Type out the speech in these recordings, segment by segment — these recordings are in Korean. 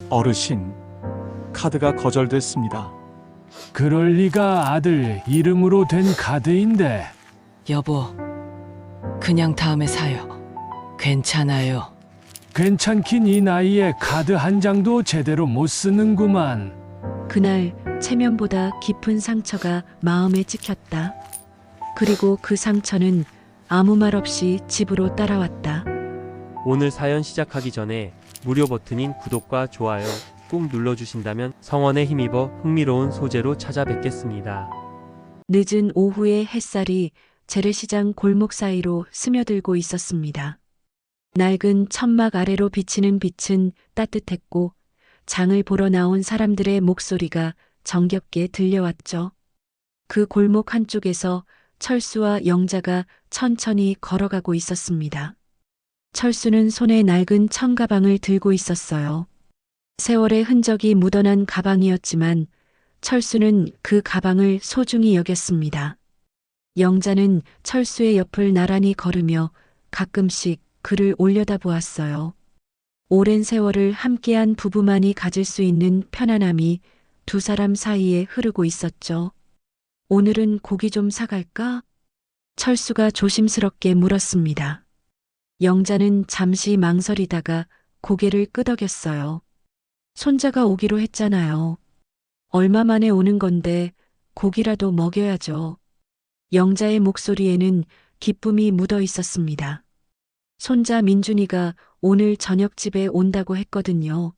어르신, 카드가 거절됐습니다. 그럴 리가. 아들 이름으로 된 카드인데. 여보, 그냥 다음에 사요. 괜찮아요. 괜찮긴 이 나이에 카드 한 장도 제대로 못 쓰는구만. 그날 체면보다 깊은 상처가 마음에 찍혔다. 그리고 그 상처는 아무 말 없이 집으로 따라왔다. 오늘 사연 시작하기 전에 무료 버튼인 구독과 좋아요 꾹 눌러주신다면 성원에 힘입어 흥미로운 소재로 찾아뵙겠습니다. 늦은 오후의 햇살이 재래시장 골목 사이로 스며들고 있었습니다. 낡은 천막 아래로 비치는 빛은 따뜻했고 장을 보러 나온 사람들의 목소리가 정겹게 들려왔죠. 그 골목 한쪽에서 철수와 영자가 천천히 걸어가고 있었습니다. 철수는 손에 낡은 청가방을 들고 있었어요. 세월의 흔적이 묻어난 가방이었지만 철수는 그 가방을 소중히 여겼습니다. 영자는 철수의 옆을 나란히 걸으며 가끔씩 그를 올려다보았어요. 오랜 세월을 함께한 부부만이 가질 수 있는 편안함이 두 사람 사이에 흐르고 있었죠. 오늘은 고기 좀 사갈까? 철수가 조심스럽게 물었습니다. 영자는 잠시 망설이다가 고개를 끄덕였어요. 손자가 오기로 했잖아요. 얼마 만에 오는 건데 고기라도 먹여야죠. 영자의 목소리에는 기쁨이 묻어 있었습니다. 손자 민준이가 오늘 저녁집에 온다고 했거든요.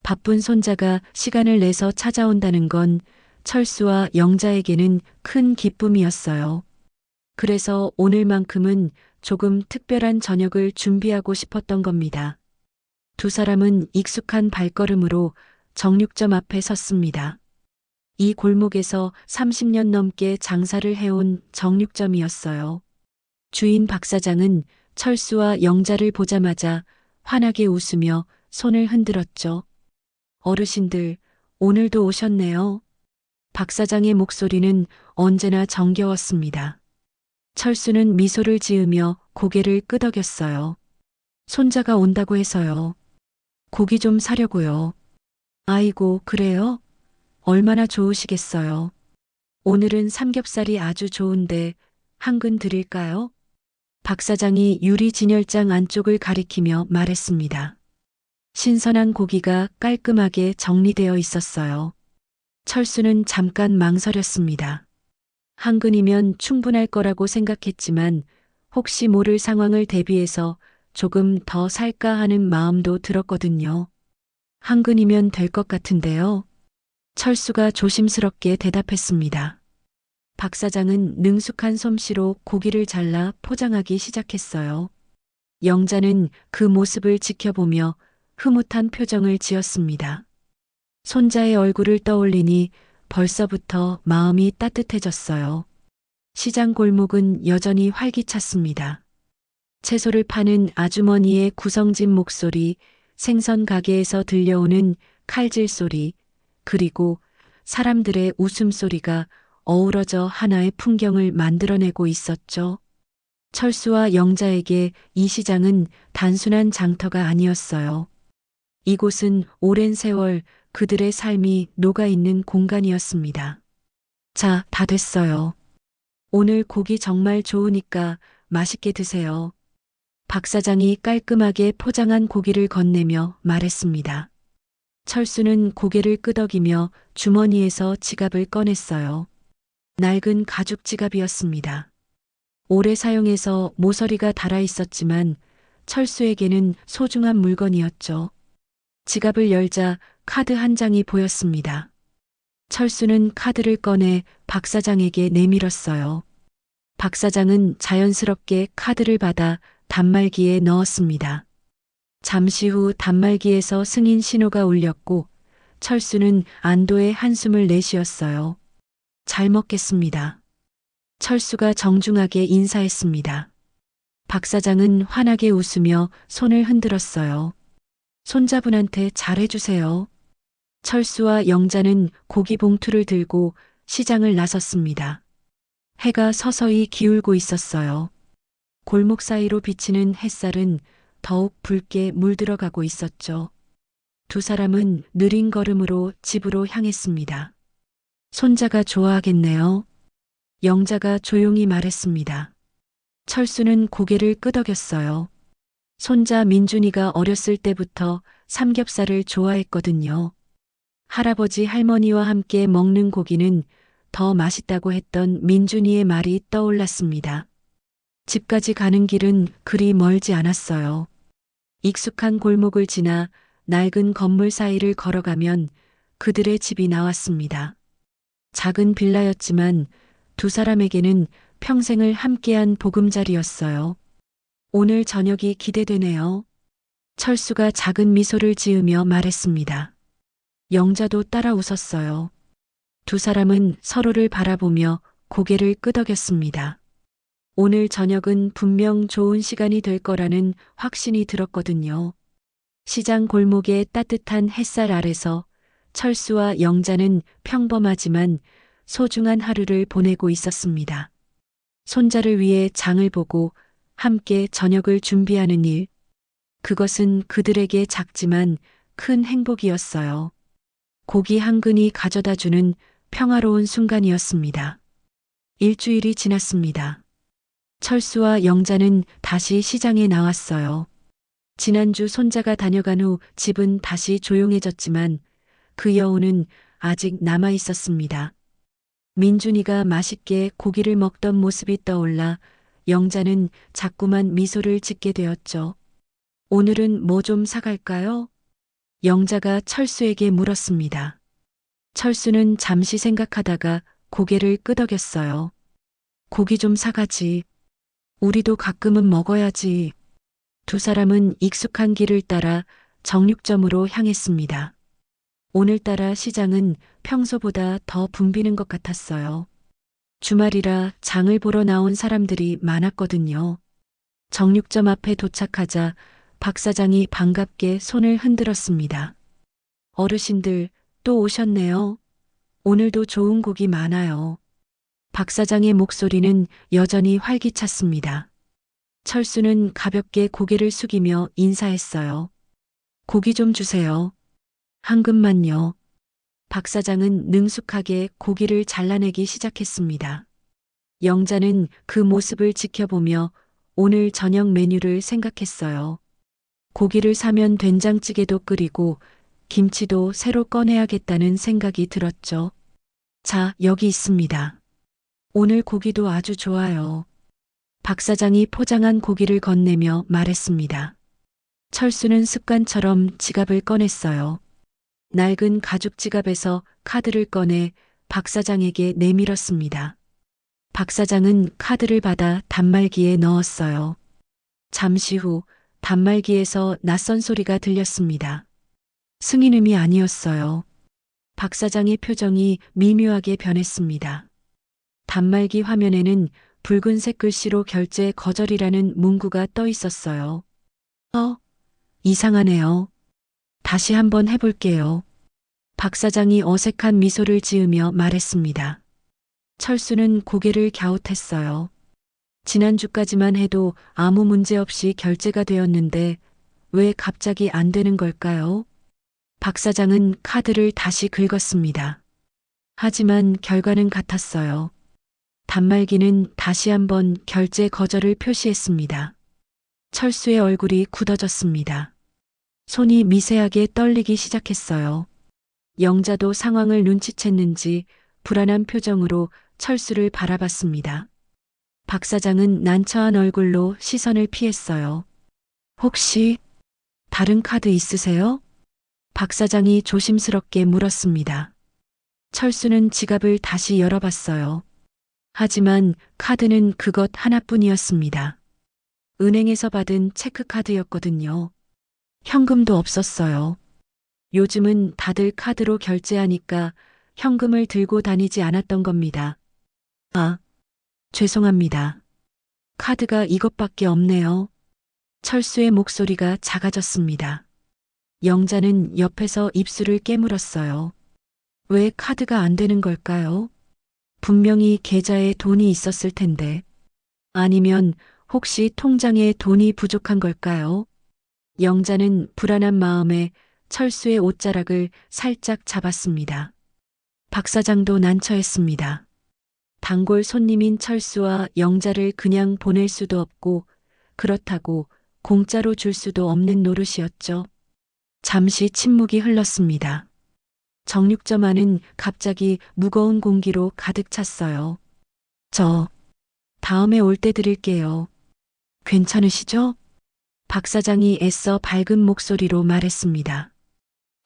바쁜 손자가 시간을 내서 찾아온다는 건 철수와 영자에게는 큰 기쁨이었어요. 그래서 오늘만큼은 조금 특별한 저녁을 준비하고 싶었던 겁니다. 두 사람은 익숙한 발걸음으로 정육점 앞에 섰습니다. 이 골목에서 30년 넘게 장사를 해온 정육점이었어요. 주인 박 사장은 철수와 영자를 보자마자 환하게 웃으며 손을 흔들었죠. 어르신들, 오늘도 오셨네요. 박 사장의 목소리는 언제나 정겨웠습니다. 철수는 미소를 지으며 고개를 끄덕였어요. 손자가 온다고 해서요. 고기 좀 사려고요. 아이고, 그래요? 얼마나 좋으시겠어요. 오늘은 삼겹살이 아주 좋은데 한 근 드릴까요? 박 사장이 유리 진열장 안쪽을 가리키며 말했습니다. 신선한 고기가 깔끔하게 정리되어 있었어요. 철수는 잠깐 망설였습니다. 한 근이면 충분할 거라고 생각했지만 혹시 모를 상황을 대비해서 조금 더 살까 하는 마음도 들었거든요. 한 근이면 될 것 같은데요. 철수가 조심스럽게 대답했습니다. 박 사장은 능숙한 솜씨로 고기를 잘라 포장하기 시작했어요. 영자는 그 모습을 지켜보며 흐뭇한 표정을 지었습니다. 손자의 얼굴을 떠올리니 벌써부터 마음이 따뜻해졌어요. 시장 골목은 여전히 활기찼습니다. 채소를 파는 아주머니의 구성진 목소리, 생선 가게에서 들려오는 칼질 소리, 그리고 사람들의 웃음소리가 어우러져 하나의 풍경을 만들어내고 있었죠. 철수와 영자에게 이 시장은 단순한 장터가 아니었어요. 이곳은 오랜 세월 그들의 삶이 녹아있는 공간이었습니다. 자, 다 됐어요. 오늘 고기 정말 좋으니까 맛있게 드세요. 박 사장이 깔끔하게 포장한 고기를 건네며 말했습니다. 철수는 고개를 끄덕이며 주머니에서 지갑을 꺼냈어요. 낡은 가죽 지갑이었습니다. 오래 사용해서 모서리가 닳아 있었지만 철수에게는 소중한 물건이었죠. 지갑을 열자 카드 한 장이 보였습니다. 철수는 카드를 꺼내 박 사장에게 내밀었어요. 박 사장은 자연스럽게 카드를 받아 단말기에 넣었습니다. 잠시 후 단말기에서 승인 신호가 울렸고 철수는 안도의 한숨을 내쉬었어요. 잘 먹겠습니다. 철수가 정중하게 인사했습니다. 박 사장은 환하게 웃으며 손을 흔들었어요. 손자분한테 잘해주세요. 철수와 영자는 고기 봉투를 들고 시장을 나섰습니다. 해가 서서히 기울고 있었어요. 골목 사이로 비치는 햇살은 더욱 붉게 물들어가고 있었죠. 두 사람은 느린 걸음으로 집으로 향했습니다. 손자가 좋아하겠네요. 영자가 조용히 말했습니다. 철수는 고개를 끄덕였어요. 손자 민준이가 어렸을 때부터 삼겹살을 좋아했거든요. 할아버지 할머니와 함께 먹는 고기는 더 맛있다고 했던 민준이의 말이 떠올랐습니다. 집까지 가는 길은 그리 멀지 않았어요. 익숙한 골목을 지나 낡은 건물 사이를 걸어가면 그들의 집이 나왔습니다. 작은 빌라였지만 두 사람에게는 평생을 함께한 보금자리였어요. 오늘 저녁이 기대되네요. 철수가 작은 미소를 지으며 말했습니다. 영자도 따라 웃었어요. 두 사람은 서로를 바라보며 고개를 끄덕였습니다. 오늘 저녁은 분명 좋은 시간이 될 거라는 확신이 들었거든요. 시장 골목의 따뜻한 햇살 아래서 철수와 영자는 평범하지만 소중한 하루를 보내고 있었습니다. 손자를 위해 장을 보고 함께 저녁을 준비하는 일. 그것은 그들에게 작지만 큰 행복이었어요. 고기 한 근이 가져다주는 평화로운 순간이었습니다. 일주일이 지났습니다. 철수와 영자는 다시 시장에 나왔어요. 지난주 손자가 다녀간 후 집은 다시 조용해졌지만 그 여운은 아직 남아 있었습니다. 민준이가 맛있게 고기를 먹던 모습이 떠올라 영자는 자꾸만 미소를 짓게 되었죠. 오늘은 뭐 좀 사갈까요? 영자가 철수에게 물었습니다. 철수는 잠시 생각하다가 고개를 끄덕였어요. 고기 좀 사가지. 우리도 가끔은 먹어야지. 두 사람은 익숙한 길을 따라 정육점으로 향했습니다. 오늘따라 시장은 평소보다 더 붐비는 것 같았어요. 주말이라 장을 보러 나온 사람들이 많았거든요. 정육점 앞에 도착하자 박 사장이 반갑게 손을 흔들었습니다. 어르신들 또 오셨네요. 오늘도 좋은 고기 많아요. 박 사장의 목소리는 여전히 활기찼습니다. 철수는 가볍게 고개를 숙이며 인사했어요. 고기 좀 주세요. 한 근만요. 박 사장은 능숙하게 고기를 잘라내기 시작했습니다. 영자는 그 모습을 지켜보며 오늘 저녁 메뉴를 생각했어요. 고기를 사면 된장찌개도 끓이고 김치도 새로 꺼내야겠다는 생각이 들었죠. 자, 여기 있습니다. 오늘 고기도 아주 좋아요. 박 사장이 포장한 고기를 건네며 말했습니다. 철수는 습관처럼 지갑을 꺼냈어요. 낡은 가죽 지갑에서 카드를 꺼내 박 사장에게 내밀었습니다. 박 사장은 카드를 받아 단말기에 넣었어요. 잠시 후 단말기에서 낯선 소리가 들렸습니다. 승인음이 아니었어요. 박 사장의 표정이 미묘하게 변했습니다. 단말기 화면에는 붉은색 글씨로 결제 거절이라는 문구가 떠 있었어요. 이상하네요. 다시 한번 해볼게요. 박 사장이 어색한 미소를 지으며 말했습니다. 철수는 고개를 갸웃했어요. 지난주까지만 해도 아무 문제 없이 결제가 되었는데 왜 갑자기 안 되는 걸까요? 박 사장은 카드를 다시 긁었습니다. 하지만 결과는 같았어요. 단말기는 다시 한번 결제 거절을 표시했습니다. 철수의 얼굴이 굳어졌습니다. 손이 미세하게 떨리기 시작했어요. 영자도 상황을 눈치챘는지 불안한 표정으로 철수를 바라봤습니다. 박 사장은 난처한 얼굴로 시선을 피했어요. 혹시 다른 카드 있으세요? 박 사장이 조심스럽게 물었습니다. 철수는 지갑을 다시 열어봤어요. 하지만 카드는 그것 하나뿐이었습니다. 은행에서 받은 체크카드였거든요. 현금도 없었어요. 요즘은 다들 카드로 결제하니까 현금을 들고 다니지 않았던 겁니다. 죄송합니다. 카드가 이것밖에 없네요. 철수의 목소리가 작아졌습니다. 영자는 옆에서 입술을 깨물었어요. 왜 카드가 안 되는 걸까요? 분명히 계좌에 돈이 있었을 텐데. 아니면 혹시 통장에 돈이 부족한 걸까요? 영자는 불안한 마음에 철수의 옷자락을 살짝 잡았습니다. 박 사장도 난처했습니다. 단골 손님인 철수와 영자를 그냥 보낼 수도 없고 그렇다고 공짜로 줄 수도 없는 노릇이었죠. 잠시 침묵이 흘렀습니다. 정육점 안은 갑자기 무거운 공기로 가득 찼어요. 저 다음에 올 때 드릴게요. 괜찮으시죠? 박 사장이 애써 밝은 목소리로 말했습니다.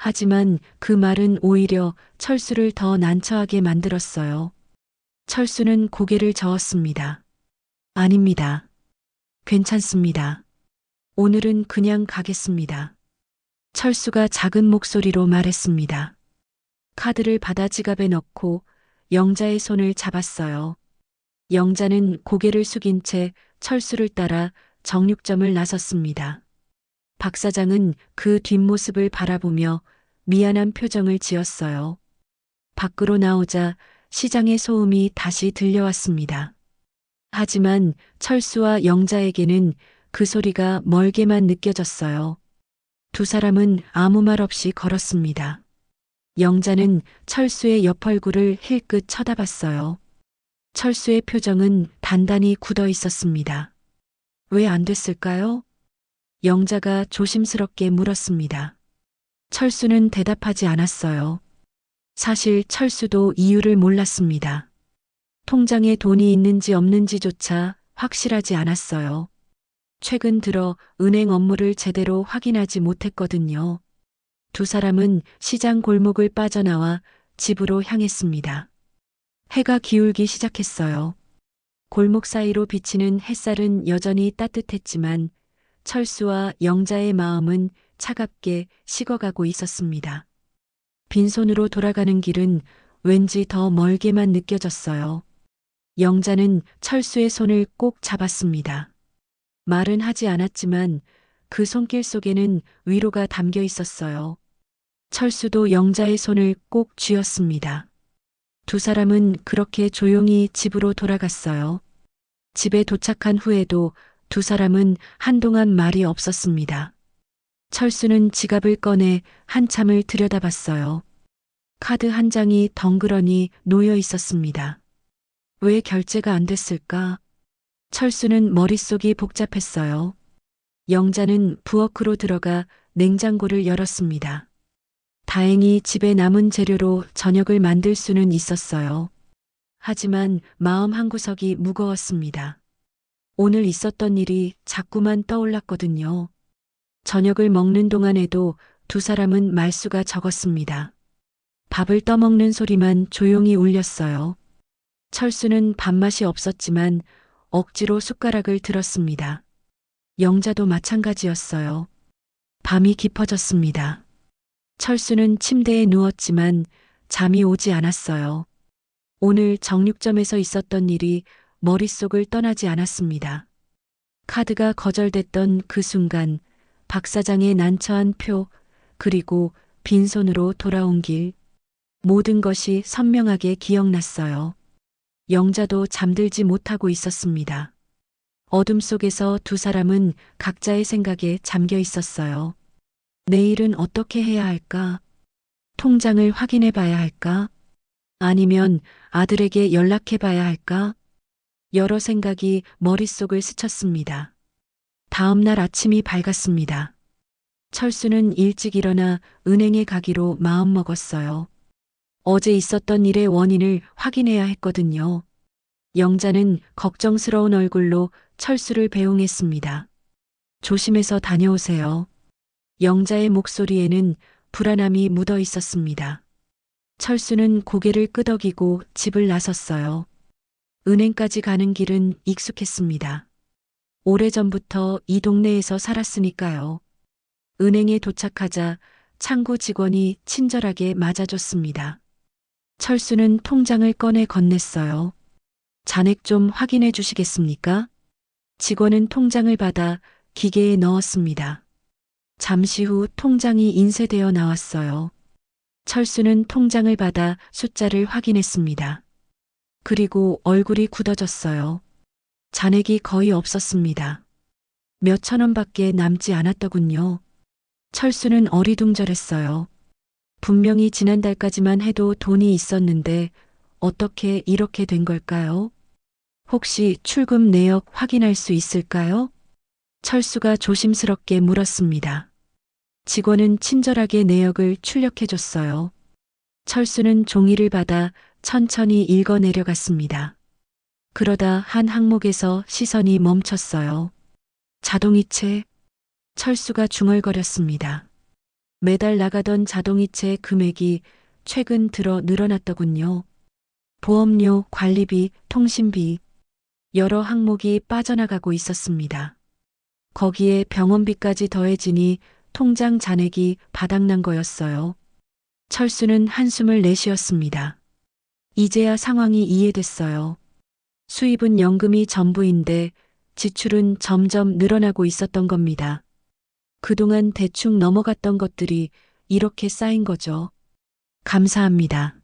하지만 그 말은 오히려 철수를 더 난처하게 만들었어요. 철수는 고개를 저었습니다. 아닙니다. 괜찮습니다. 오늘은 그냥 가겠습니다. 철수가 작은 목소리로 말했습니다. 카드를 받아 지갑에 넣고 영자의 손을 잡았어요. 영자는 고개를 숙인 채 철수를 따라 정육점을 나섰습니다. 박 사장은 그 뒷모습을 바라보며 미안한 표정을 지었어요. 밖으로 나오자 시장의 소음이 다시 들려왔습니다. 하지만 철수와 영자에게는 그 소리가 멀게만 느껴졌어요. 두 사람은 아무 말 없이 걸었습니다. 영자는 철수의 옆 얼굴을 힐끗 쳐다봤어요. 철수의 표정은 단단히 굳어 있었습니다. 왜 안 됐을까요? 영자가 조심스럽게 물었습니다. 철수는 대답하지 않았어요. 사실 철수도 이유를 몰랐습니다. 통장에 돈이 있는지 없는지조차 확실하지 않았어요. 최근 들어 은행 업무를 제대로 확인하지 못했거든요. 두 사람은 시장 골목을 빠져나와 집으로 향했습니다. 해가 기울기 시작했어요. 골목 사이로 비치는 햇살은 여전히 따뜻했지만 철수와 영자의 마음은 차갑게 식어가고 있었습니다. 빈손으로 돌아가는 길은 왠지 더 멀게만 느껴졌어요. 영자는 철수의 손을 꼭 잡았습니다. 말은 하지 않았지만 그 손길 속에는 위로가 담겨 있었어요. 철수도 영자의 손을 꼭 쥐었습니다. 두 사람은 그렇게 조용히 집으로 돌아갔어요. 집에 도착한 후에도 두 사람은 한동안 말이 없었습니다. 철수는 지갑을 꺼내 한참을 들여다봤어요. 카드 한 장이 덩그러니 놓여 있었습니다. 왜 결제가 안 됐을까? 철수는 머릿속이 복잡했어요. 영자는 부엌으로 들어가 냉장고를 열었습니다. 다행히 집에 남은 재료로 저녁을 만들 수는 있었어요. 하지만 마음 한구석이 무거웠습니다. 오늘 있었던 일이 자꾸만 떠올랐거든요. 저녁을 먹는 동안에도 두 사람은 말수가 적었습니다. 밥을 떠먹는 소리만 조용히 울렸어요. 철수는 밥맛이 없었지만 억지로 숟가락을 들었습니다. 영자도 마찬가지였어요. 밤이 깊어졌습니다. 철수는 침대에 누웠지만 잠이 오지 않았어요. 오늘 정육점에서 있었던 일이 머릿속을 떠나지 않았습니다. 카드가 거절됐던 그 순간 박 사장의 난처한 표, 그리고 빈손으로 돌아온 길, 모든 것이 선명하게 기억났어요. 영자도 잠들지 못하고 있었습니다. 어둠 속에서 두 사람은 각자의 생각에 잠겨 있었어요. 내일은 어떻게 해야 할까? 통장을 확인해 봐야 할까? 아니면 아들에게 연락해 봐야 할까? 여러 생각이 머릿속을 스쳤습니다. 다음 날 아침이 밝았습니다. 철수는 일찍 일어나 은행에 가기로 마음먹었어요. 어제 있었던 일의 원인을 확인해야 했거든요. 영자는 걱정스러운 얼굴로 철수를 배웅했습니다. 조심해서 다녀오세요. 영자의 목소리에는 불안함이 묻어 있었습니다. 철수는 고개를 끄덕이고 집을 나섰어요. 은행까지 가는 길은 익숙했습니다. 오래전부터 이 동네에서 살았으니까요. 은행에 도착하자 창구 직원이 친절하게 맞아줬습니다. 철수는 통장을 꺼내 건넸어요. 잔액 좀 확인해 주시겠습니까? 직원은 통장을 받아 기계에 넣었습니다. 잠시 후 통장이 인쇄되어 나왔어요. 철수는 통장을 받아 숫자를 확인했습니다. 그리고 얼굴이 굳어졌어요. 잔액이 거의 없었습니다. 몇천 원밖에 남지 않았더군요. 철수는 어리둥절했어요. 분명히 지난달까지만 해도 돈이 있었는데 어떻게 이렇게 된 걸까요? 혹시 출금 내역 확인할 수 있을까요? 철수가 조심스럽게 물었습니다. 직원은 친절하게 내역을 출력해 줬어요. 철수는 종이를 받아 천천히 읽어 내려갔습니다. 그러다 한 항목에서 시선이 멈췄어요. 자동이체. 철수가 중얼거렸습니다. 매달 나가던 자동이체 금액이 최근 들어 늘어났더군요. 보험료, 관리비, 통신비, 여러 항목이 빠져나가고 있었습니다. 거기에 병원비까지 더해지니 통장 잔액이 바닥난 거였어요. 철수는 한숨을 내쉬었습니다. 이제야 상황이 이해됐어요. 수입은 연금이 전부인데 지출은 점점 늘어나고 있었던 겁니다. 그동안 대충 넘어갔던 것들이 이렇게 쌓인 거죠. 감사합니다.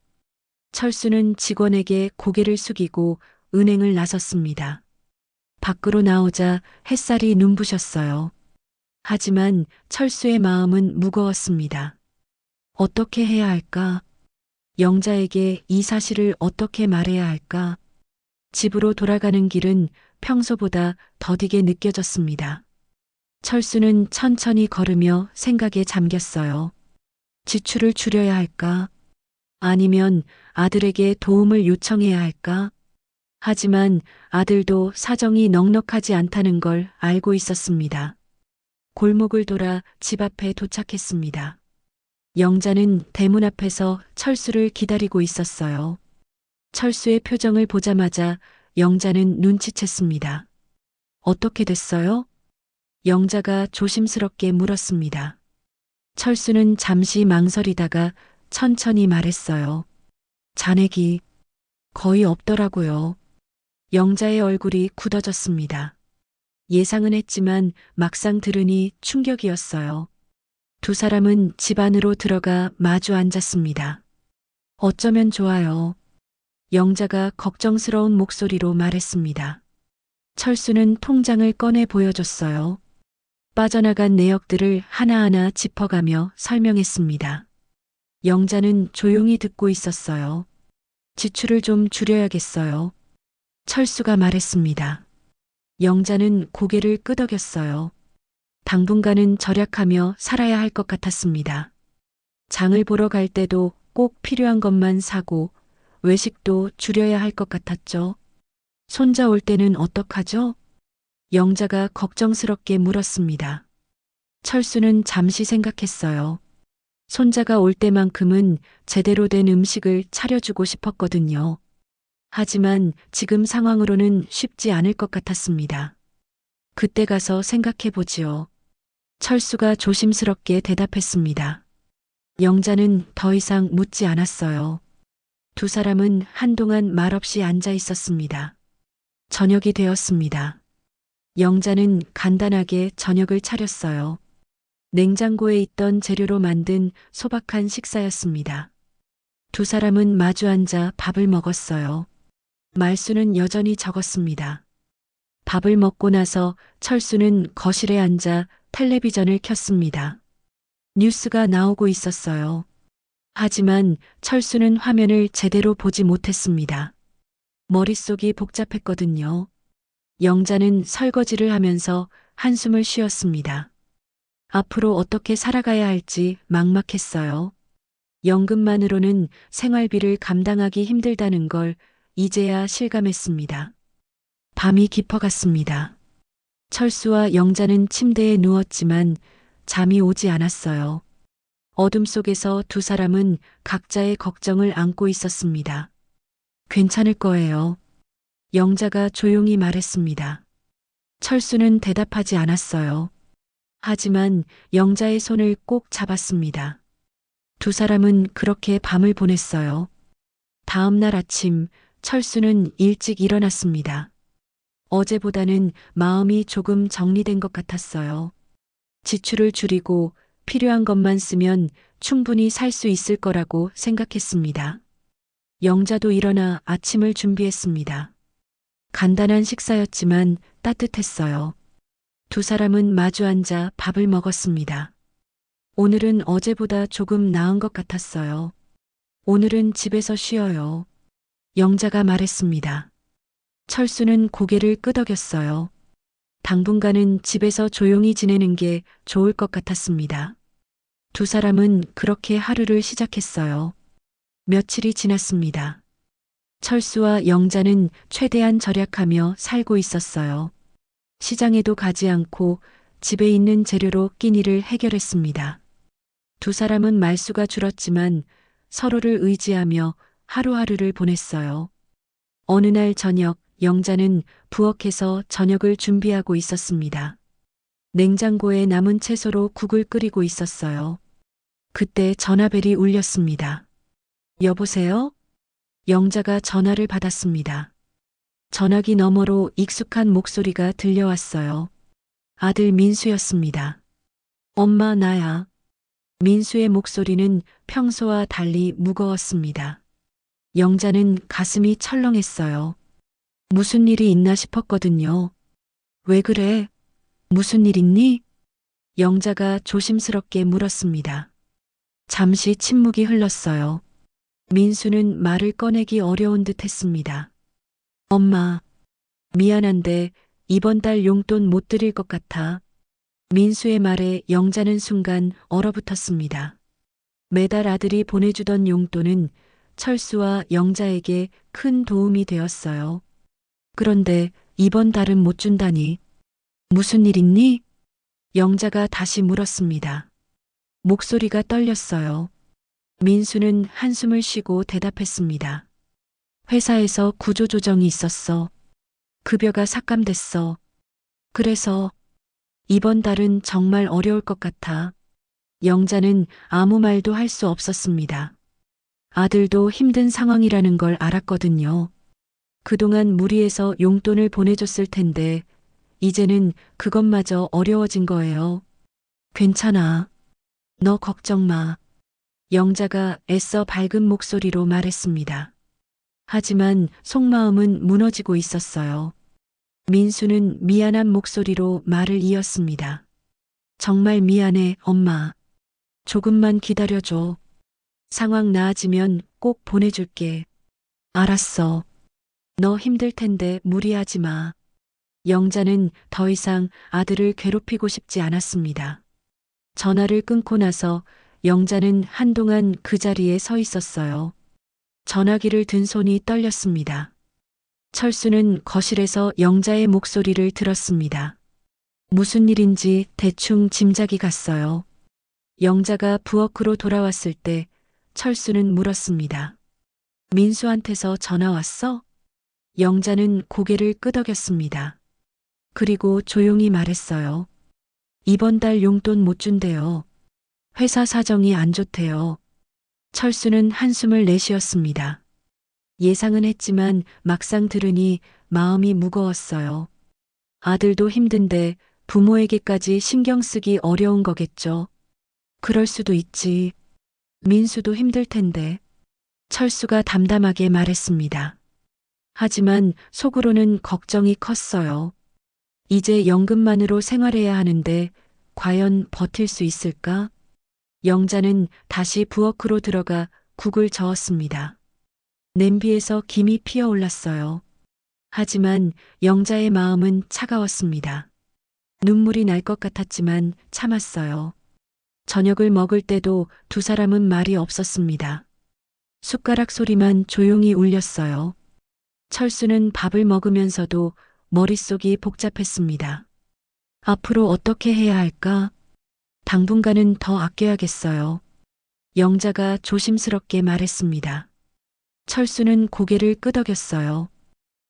철수는 직원에게 고개를 숙이고 은행을 나섰습니다. 밖으로 나오자 햇살이 눈부셨어요. 하지만 철수의 마음은 무거웠습니다. 어떻게 해야 할까? 영자에게 이 사실을 어떻게 말해야 할까? 집으로 돌아가는 길은 평소보다 더디게 느껴졌습니다. 철수는 천천히 걸으며 생각에 잠겼어요. 지출을 줄여야 할까? 아니면 아들에게 도움을 요청해야 할까? 하지만 아들도 사정이 넉넉하지 않다는 걸 알고 있었습니다. 골목을 돌아 집 앞에 도착했습니다. 영자는 대문 앞에서 철수를 기다리고 있었어요. 철수의 표정을 보자마자 영자는 눈치챘습니다. 어떻게 됐어요? 영자가 조심스럽게 물었습니다. 철수는 잠시 망설이다가 천천히 말했어요. 잔액이 거의 없더라고요. 영자의 얼굴이 굳어졌습니다. 예상은 했지만 막상 들으니 충격이었어요. 두 사람은 집 안으로 들어가 마주 앉았습니다. 어쩌면 좋아요. 영자가 걱정스러운 목소리로 말했습니다. 철수는 통장을 꺼내 보여줬어요. 빠져나간 내역들을 하나하나 짚어가며 설명했습니다. 영자는 조용히 듣고 있었어요. 지출을 좀 줄여야겠어요. 철수가 말했습니다. 영자는 고개를 끄덕였어요. 당분간은 절약하며 살아야 할 것 같았습니다. 장을 보러 갈 때도 꼭 필요한 것만 사고 외식도 줄여야 할 것 같았죠. 손자 올 때는 어떡하죠? 영자가 걱정스럽게 물었습니다. 철수는 잠시 생각했어요. 손자가 올 때만큼은 제대로 된 음식을 차려주고 싶었거든요. 하지만 지금 상황으로는 쉽지 않을 것 같았습니다. 그때 가서 생각해보지요. 철수가 조심스럽게 대답했습니다. 영자는 더 이상 묻지 않았어요. 두 사람은 한동안 말없이 앉아 있었습니다. 저녁이 되었습니다. 영자는 간단하게 저녁을 차렸어요. 냉장고에 있던 재료로 만든 소박한 식사였습니다. 두 사람은 마주 앉아 밥을 먹었어요. 말수는 여전히 적었습니다. 밥을 먹고 나서 철수는 거실에 앉아 텔레비전을 켰습니다. 뉴스가 나오고 있었어요. 하지만 철수는 화면을 제대로 보지 못했습니다. 머릿속이 복잡했거든요. 영자는 설거지를 하면서 한숨을 쉬었습니다. 앞으로 어떻게 살아가야 할지 막막했어요. 연금만으로는 생활비를 감당하기 힘들다는 걸 이제야 실감했습니다. 밤이 깊어갔습니다. 철수와 영자는 침대에 누웠지만 잠이 오지 않았어요. 어둠 속에서 두 사람은 각자의 걱정을 안고 있었습니다. 괜찮을 거예요. 영자가 조용히 말했습니다. 철수는 대답하지 않았어요. 하지만 영자의 손을 꼭 잡았습니다. 두 사람은 그렇게 밤을 보냈어요. 다음 날 아침 철수는 일찍 일어났습니다. 어제보다는 마음이 조금 정리된 것 같았어요. 지출을 줄이고 필요한 것만 쓰면 충분히 살 수 있을 거라고 생각했습니다. 영자도 일어나 아침을 준비했습니다. 간단한 식사였지만 따뜻했어요. 두 사람은 마주 앉아 밥을 먹었습니다. 오늘은 어제보다 조금 나은 것 같았어요. 오늘은 집에서 쉬어요. 영자가 말했습니다. 철수는 고개를 끄덕였어요. 당분간은 집에서 조용히 지내는 게 좋을 것 같았습니다. 두 사람은 그렇게 하루를 시작했어요. 며칠이 지났습니다. 철수와 영자는 최대한 절약하며 살고 있었어요. 시장에도 가지 않고 집에 있는 재료로 끼니를 해결했습니다. 두 사람은 말수가 줄었지만 서로를 의지하며 하루하루를 보냈어요. 어느 날 저녁, 영자는 부엌에서 저녁을 준비하고 있었습니다. 냉장고에 남은 채소로 국을 끓이고 있었어요. 그때 전화벨이 울렸습니다. 여보세요? 영자가 전화를 받았습니다. 전화기 너머로 익숙한 목소리가 들려왔어요. 아들 민수였습니다. 엄마, 나야. 민수의 목소리는 평소와 달리 무거웠습니다. 영자는 가슴이 철렁했어요. 무슨 일이 있나 싶었거든요. 왜 그래? 무슨 일 있니? 영자가 조심스럽게 물었습니다. 잠시 침묵이 흘렀어요. 민수는 말을 꺼내기 어려운 듯 했습니다. 엄마, 미안한데 이번 달 용돈 못 드릴 것 같아. 민수의 말에 영자는 순간 얼어붙었습니다. 매달 아들이 보내주던 용돈은 철수와 영자에게 큰 도움이 되었어요. 그런데 이번 달은 못 준다니. 무슨 일 있니? 영자가 다시 물었습니다. 목소리가 떨렸어요. 민수는 한숨을 쉬고 대답했습니다. 회사에서 구조조정이 있었어. 급여가 삭감됐어. 그래서 이번 달은 정말 어려울 것 같아. 영자는 아무 말도 할 수 없었습니다. 아들도 힘든 상황이라는 걸 알았거든요. 그동안 무리해서 용돈을 보내줬을 텐데 이제는 그것마저 어려워진 거예요. 괜찮아. 너 걱정 마. 영자가 애써 밝은 목소리로 말했습니다. 하지만 속마음은 무너지고 있었어요. 민수는 미안한 목소리로 말을 이었습니다. 정말 미안해, 엄마. 조금만 기다려줘. 상황 나아지면 꼭 보내줄게. 알았어. 너 힘들 텐데 무리하지 마. 영자는 더 이상 아들을 괴롭히고 싶지 않았습니다. 전화를 끊고 나서 영자는 한동안 그 자리에 서 있었어요. 전화기를 든 손이 떨렸습니다. 철수는 거실에서 영자의 목소리를 들었습니다. 무슨 일인지 대충 짐작이 갔어요. 영자가 부엌으로 돌아왔을 때 철수는 물었습니다. 민수한테서 전화 왔어? 영자는 고개를 끄덕였습니다. 그리고 조용히 말했어요. 이번 달 용돈 못 준대요. 회사 사정이 안 좋대요. 철수는 한숨을 내쉬었습니다. 예상은 했지만 막상 들으니 마음이 무거웠어요. 아들도 힘든데 부모에게까지 신경 쓰기 어려운 거겠죠. 그럴 수도 있지. 민수도 힘들 텐데. 철수가 담담하게 말했습니다. 하지만 속으로는 걱정이 컸어요. 이제 연금만으로 생활해야 하는데 과연 버틸 수 있을까? 영자는 다시 부엌으로 들어가 국을 저었습니다. 냄비에서 김이 피어올랐어요. 하지만 영자의 마음은 차가웠습니다. 눈물이 날 것 같았지만 참았어요. 저녁을 먹을 때도 두 사람은 말이 없었습니다. 숟가락 소리만 조용히 울렸어요. 철수는 밥을 먹으면서도 머릿속이 복잡했습니다. 앞으로 어떻게 해야 할까? 당분간은 더 아껴야겠어요. 영자가 조심스럽게 말했습니다. 철수는 고개를 끄덕였어요.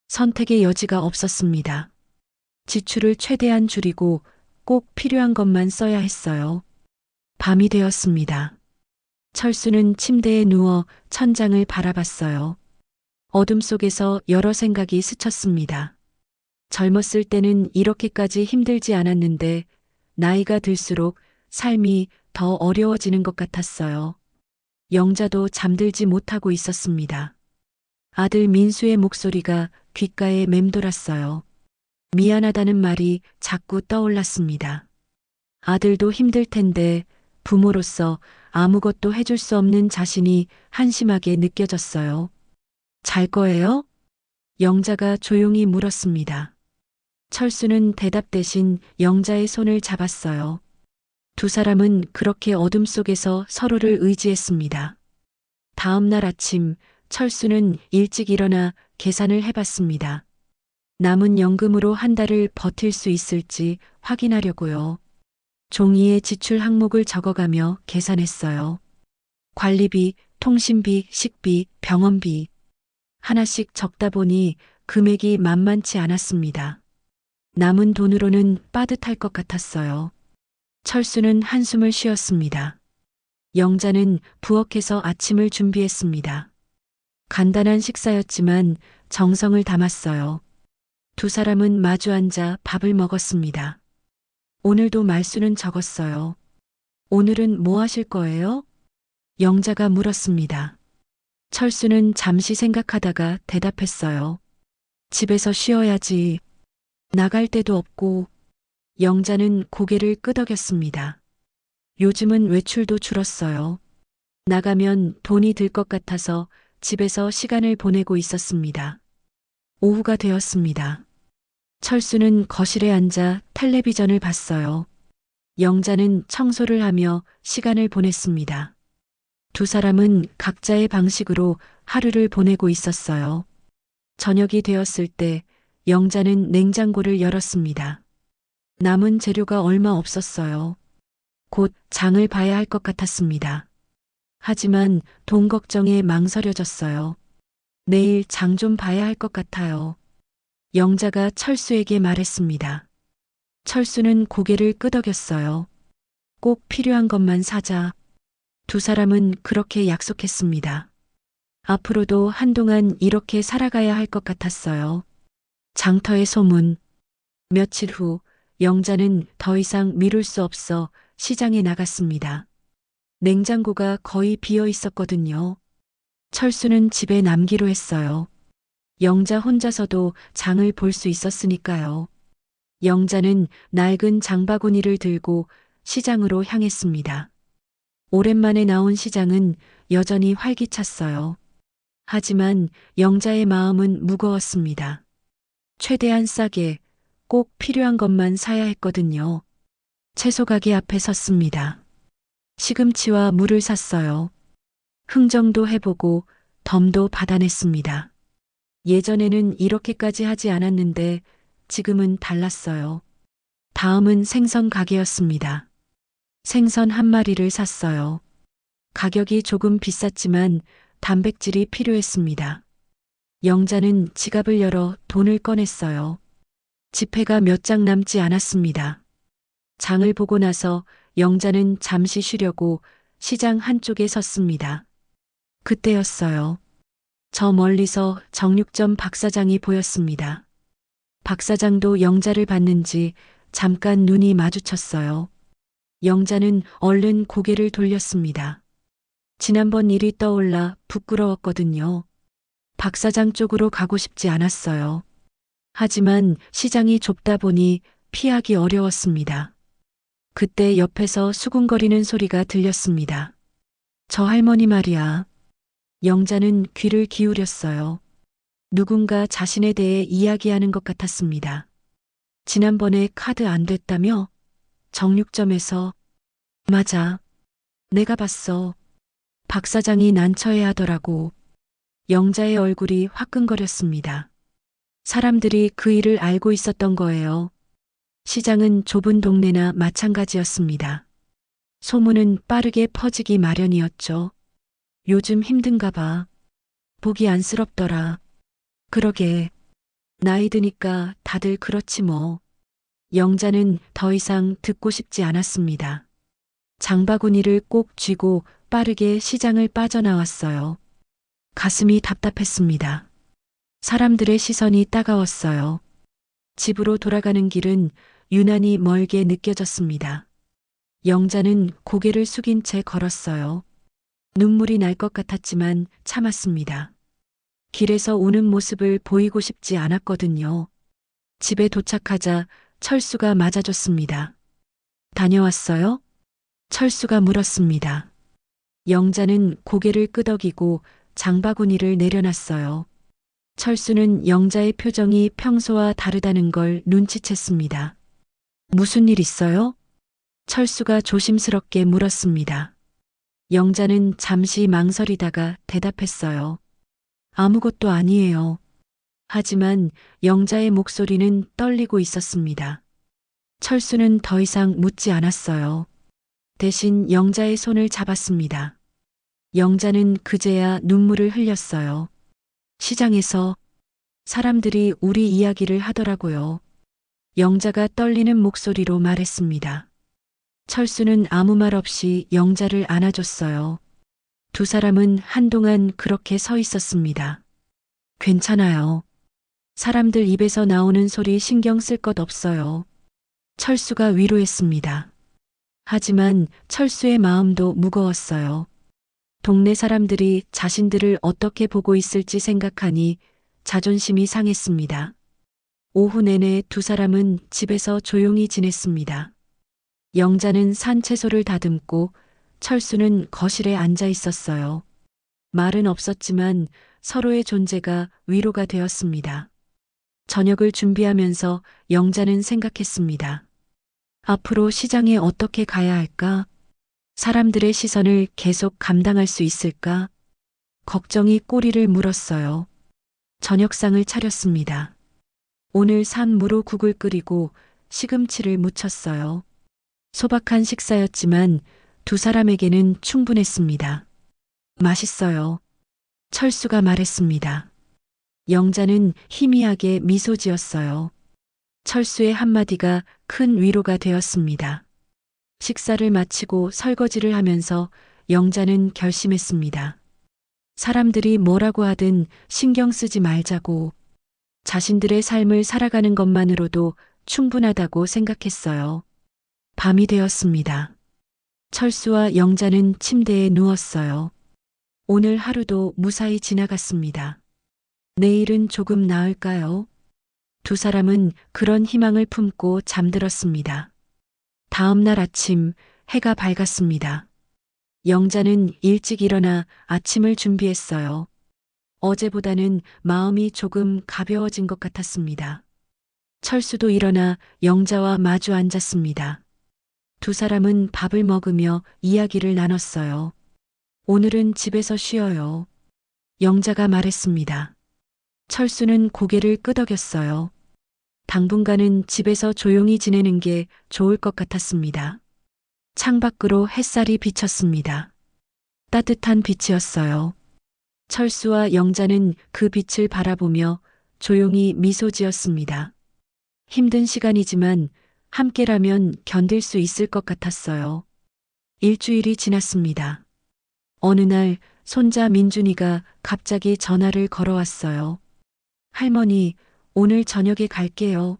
선택의 여지가 없었습니다. 지출을 최대한 줄이고 꼭 필요한 것만 써야 했어요. 밤이 되었습니다. 철수는 침대에 누워 천장을 바라봤어요. 어둠 속에서 여러 생각이 스쳤습니다. 젊었을 때는 이렇게까지 힘들지 않았는데 나이가 들수록 삶이 더 어려워지는 것 같았어요. 영자도 잠들지 못하고 있었습니다. 아들 민수의 목소리가 귓가에 맴돌았어요. 미안하다는 말이 자꾸 떠올랐습니다. 아들도 힘들 텐데 부모로서 아무것도 해줄 수 없는 자신이 한심하게 느껴졌어요. 잘 거예요? 영자가 조용히 물었습니다. 철수는 대답 대신 영자의 손을 잡았어요. 두 사람은 그렇게 어둠 속에서 서로를 의지했습니다. 다음 날 아침, 철수는 일찍 일어나 계산을 해봤습니다. 남은 연금으로 한 달을 버틸 수 있을지 확인하려고요. 종이에 지출 항목을 적어가며 계산했어요. 관리비, 통신비, 식비, 병원비. 하나씩 적다 보니 금액이 만만치 않았습니다. 남은 돈으로는 빠듯할 것 같았어요. 철수는 한숨을 쉬었습니다. 영자는 부엌에서 아침을 준비했습니다. 간단한 식사였지만 정성을 담았어요. 두 사람은 마주 앉아 밥을 먹었습니다. 오늘도 말수는 적었어요. 오늘은 뭐 하실 거예요? 영자가 물었습니다. 철수는 잠시 생각하다가 대답했어요. 집에서 쉬어야지. 나갈 데도 없고. 영자는 고개를 끄덕였습니다. 요즘은 외출도 줄었어요. 나가면 돈이 들 것 같아서 집에서 시간을 보내고 있었습니다. 오후가 되었습니다. 철수는 거실에 앉아 텔레비전을 봤어요. 영자는 청소를 하며 시간을 보냈습니다. 두 사람은 각자의 방식으로 하루를 보내고 있었어요. 저녁이 되었을 때 영자는 냉장고를 열었습니다. 남은 재료가 얼마 없었어요. 곧 장을 봐야 할 것 같았습니다. 하지만 돈 걱정에 망설여졌어요. 내일 장 좀 봐야 할 것 같아요. 영자가 철수에게 말했습니다. 철수는 고개를 끄덕였어요. 꼭 필요한 것만 사자. 두 사람은 그렇게 약속했습니다. 앞으로도 한동안 이렇게 살아가야 할 것 같았어요. 장터의 소문. 며칠 후 영자는 더 이상 미룰 수 없어 시장에 나갔습니다. 냉장고가 거의 비어 있었거든요. 철수는 집에 남기로 했어요. 영자 혼자서도 장을 볼 수 있었으니까요. 영자는 낡은 장바구니를 들고 시장으로 향했습니다. 오랜만에 나온 시장은 여전히 활기찼어요. 하지만 영자의 마음은 무거웠습니다. 최대한 싸게 꼭 필요한 것만 사야 했거든요. 채소 가게 앞에 섰습니다. 시금치와 물을 샀어요. 흥정도 해보고 덤도 받아냈습니다. 예전에는 이렇게까지 하지 않았는데 지금은 달랐어요. 다음은 생선 가게였습니다. 생선 한 마리를 샀어요. 가격이 조금 비쌌지만 단백질이 필요했습니다. 영자는 지갑을 열어 돈을 꺼냈어요. 지폐가 몇 장 남지 않았습니다. 장을 보고 나서 영자는 잠시 쉬려고 시장 한쪽에 섰습니다. 그때였어요. 저 멀리서 정육점 박사장이 보였습니다. 박사장도 영자를 봤는지 잠깐 눈이 마주쳤어요. 영자는 얼른 고개를 돌렸습니다. 지난번 일이 떠올라 부끄러웠거든요. 박사장 쪽으로 가고 싶지 않았어요. 하지만 시장이 좁다 보니 피하기 어려웠습니다. 그때 옆에서 수군거리는 소리가 들렸습니다. 저 할머니 말이야. 영자는 귀를 기울였어요. 누군가 자신에 대해 이야기하는 것 같았습니다. 지난번에 카드 안 됐다며? 정육점에서. 맞아. 내가 봤어. 박 사장이 난처해하더라고. 영자의 얼굴이 화끈거렸습니다. 사람들이 그 일을 알고 있었던 거예요. 시장은 좁은 동네나 마찬가지였습니다. 소문은 빠르게 퍼지기 마련이었죠. 요즘 힘든가 봐. 보기 안쓰럽더라. 그러게. 나이 드니까 다들 그렇지 뭐. 영자는 더 이상 듣고 싶지 않았습니다. 장바구니를 꼭 쥐고 빠르게 시장을 빠져나왔어요. 가슴이 답답했습니다. 사람들의 시선이 따가웠어요. 집으로 돌아가는 길은 유난히 멀게 느껴졌습니다. 영자는 고개를 숙인 채 걸었어요. 눈물이 날 것 같았지만 참았습니다. 길에서 우는 모습을 보이고 싶지 않았거든요. 집에 도착하자 철수가 맞아줬습니다. 다녀왔어요? 철수가 물었습니다. 영자는 고개를 끄덕이고 장바구니를 내려놨어요. 철수는 영자의 표정이 평소와 다르다는 걸 눈치챘습니다. 무슨 일 있어요? 철수가 조심스럽게 물었습니다. 영자는 잠시 망설이다가 대답했어요. 아무것도 아니에요. 하지만 영자의 목소리는 떨리고 있었습니다. 철수는 더 이상 묻지 않았어요. 대신 영자의 손을 잡았습니다. 영자는 그제야 눈물을 흘렸어요. 시장에서 사람들이 우리 이야기를 하더라고요. 영자가 떨리는 목소리로 말했습니다. 철수는 아무 말 없이 영자를 안아줬어요. 두 사람은 한동안 그렇게 서 있었습니다. 괜찮아요. 사람들 입에서 나오는 소리 신경 쓸 것 없어요. 철수가 위로했습니다. 하지만 철수의 마음도 무거웠어요. 동네 사람들이 자신들을 어떻게 보고 있을지 생각하니 자존심이 상했습니다. 오후 내내 두 사람은 집에서 조용히 지냈습니다. 영자는 산 채소를 다듬고 철수는 거실에 앉아 있었어요. 말은 없었지만 서로의 존재가 위로가 되었습니다. 저녁을 준비하면서 영자는 생각했습니다. 앞으로 시장에 어떻게 가야 할까? 사람들의 시선을 계속 감당할 수 있을까? 걱정이 꼬리를 물었어요. 저녁상을 차렸습니다. 오늘 산 무로국을 끓이고 시금치를 무쳤어요. 소박한 식사였지만 두 사람에게는 충분했습니다. 맛있어요. 철수가 말했습니다. 영자는 희미하게 미소 지었어요. 철수의 한마디가 큰 위로가 되었습니다. 식사를 마치고 설거지를 하면서 영자는 결심했습니다. 사람들이 뭐라고 하든 신경 쓰지 말자고, 자신들의 삶을 살아가는 것만으로도 충분하다고 생각했어요. 밤이 되었습니다. 철수와 영자는 침대에 누웠어요. 오늘 하루도 무사히 지나갔습니다. 내일은 조금 나을까요? 두 사람은 그런 희망을 품고 잠들었습니다. 다음 날 아침 해가 밝았습니다. 영자는 일찍 일어나 아침을 준비했어요. 어제보다는 마음이 조금 가벼워진 것 같았습니다. 철수도 일어나 영자와 마주 앉았습니다. 두 사람은 밥을 먹으며 이야기를 나눴어요. 오늘은 집에서 쉬어요. 영자가 말했습니다. 철수는 고개를 끄덕였어요. 당분간은 집에서 조용히 지내는 게 좋을 것 같았습니다. 창밖으로 햇살이 비쳤습니다. 따뜻한 빛이었어요. 철수와 영자는 그 빛을 바라보며 조용히 미소 지었습니다. 힘든 시간이지만 함께라면 견딜 수 있을 것 같았어요. 일주일이 지났습니다. 어느 날 손자 민준이가 갑자기 전화를 걸어왔어요. 할머니, 오늘 저녁에 갈게요.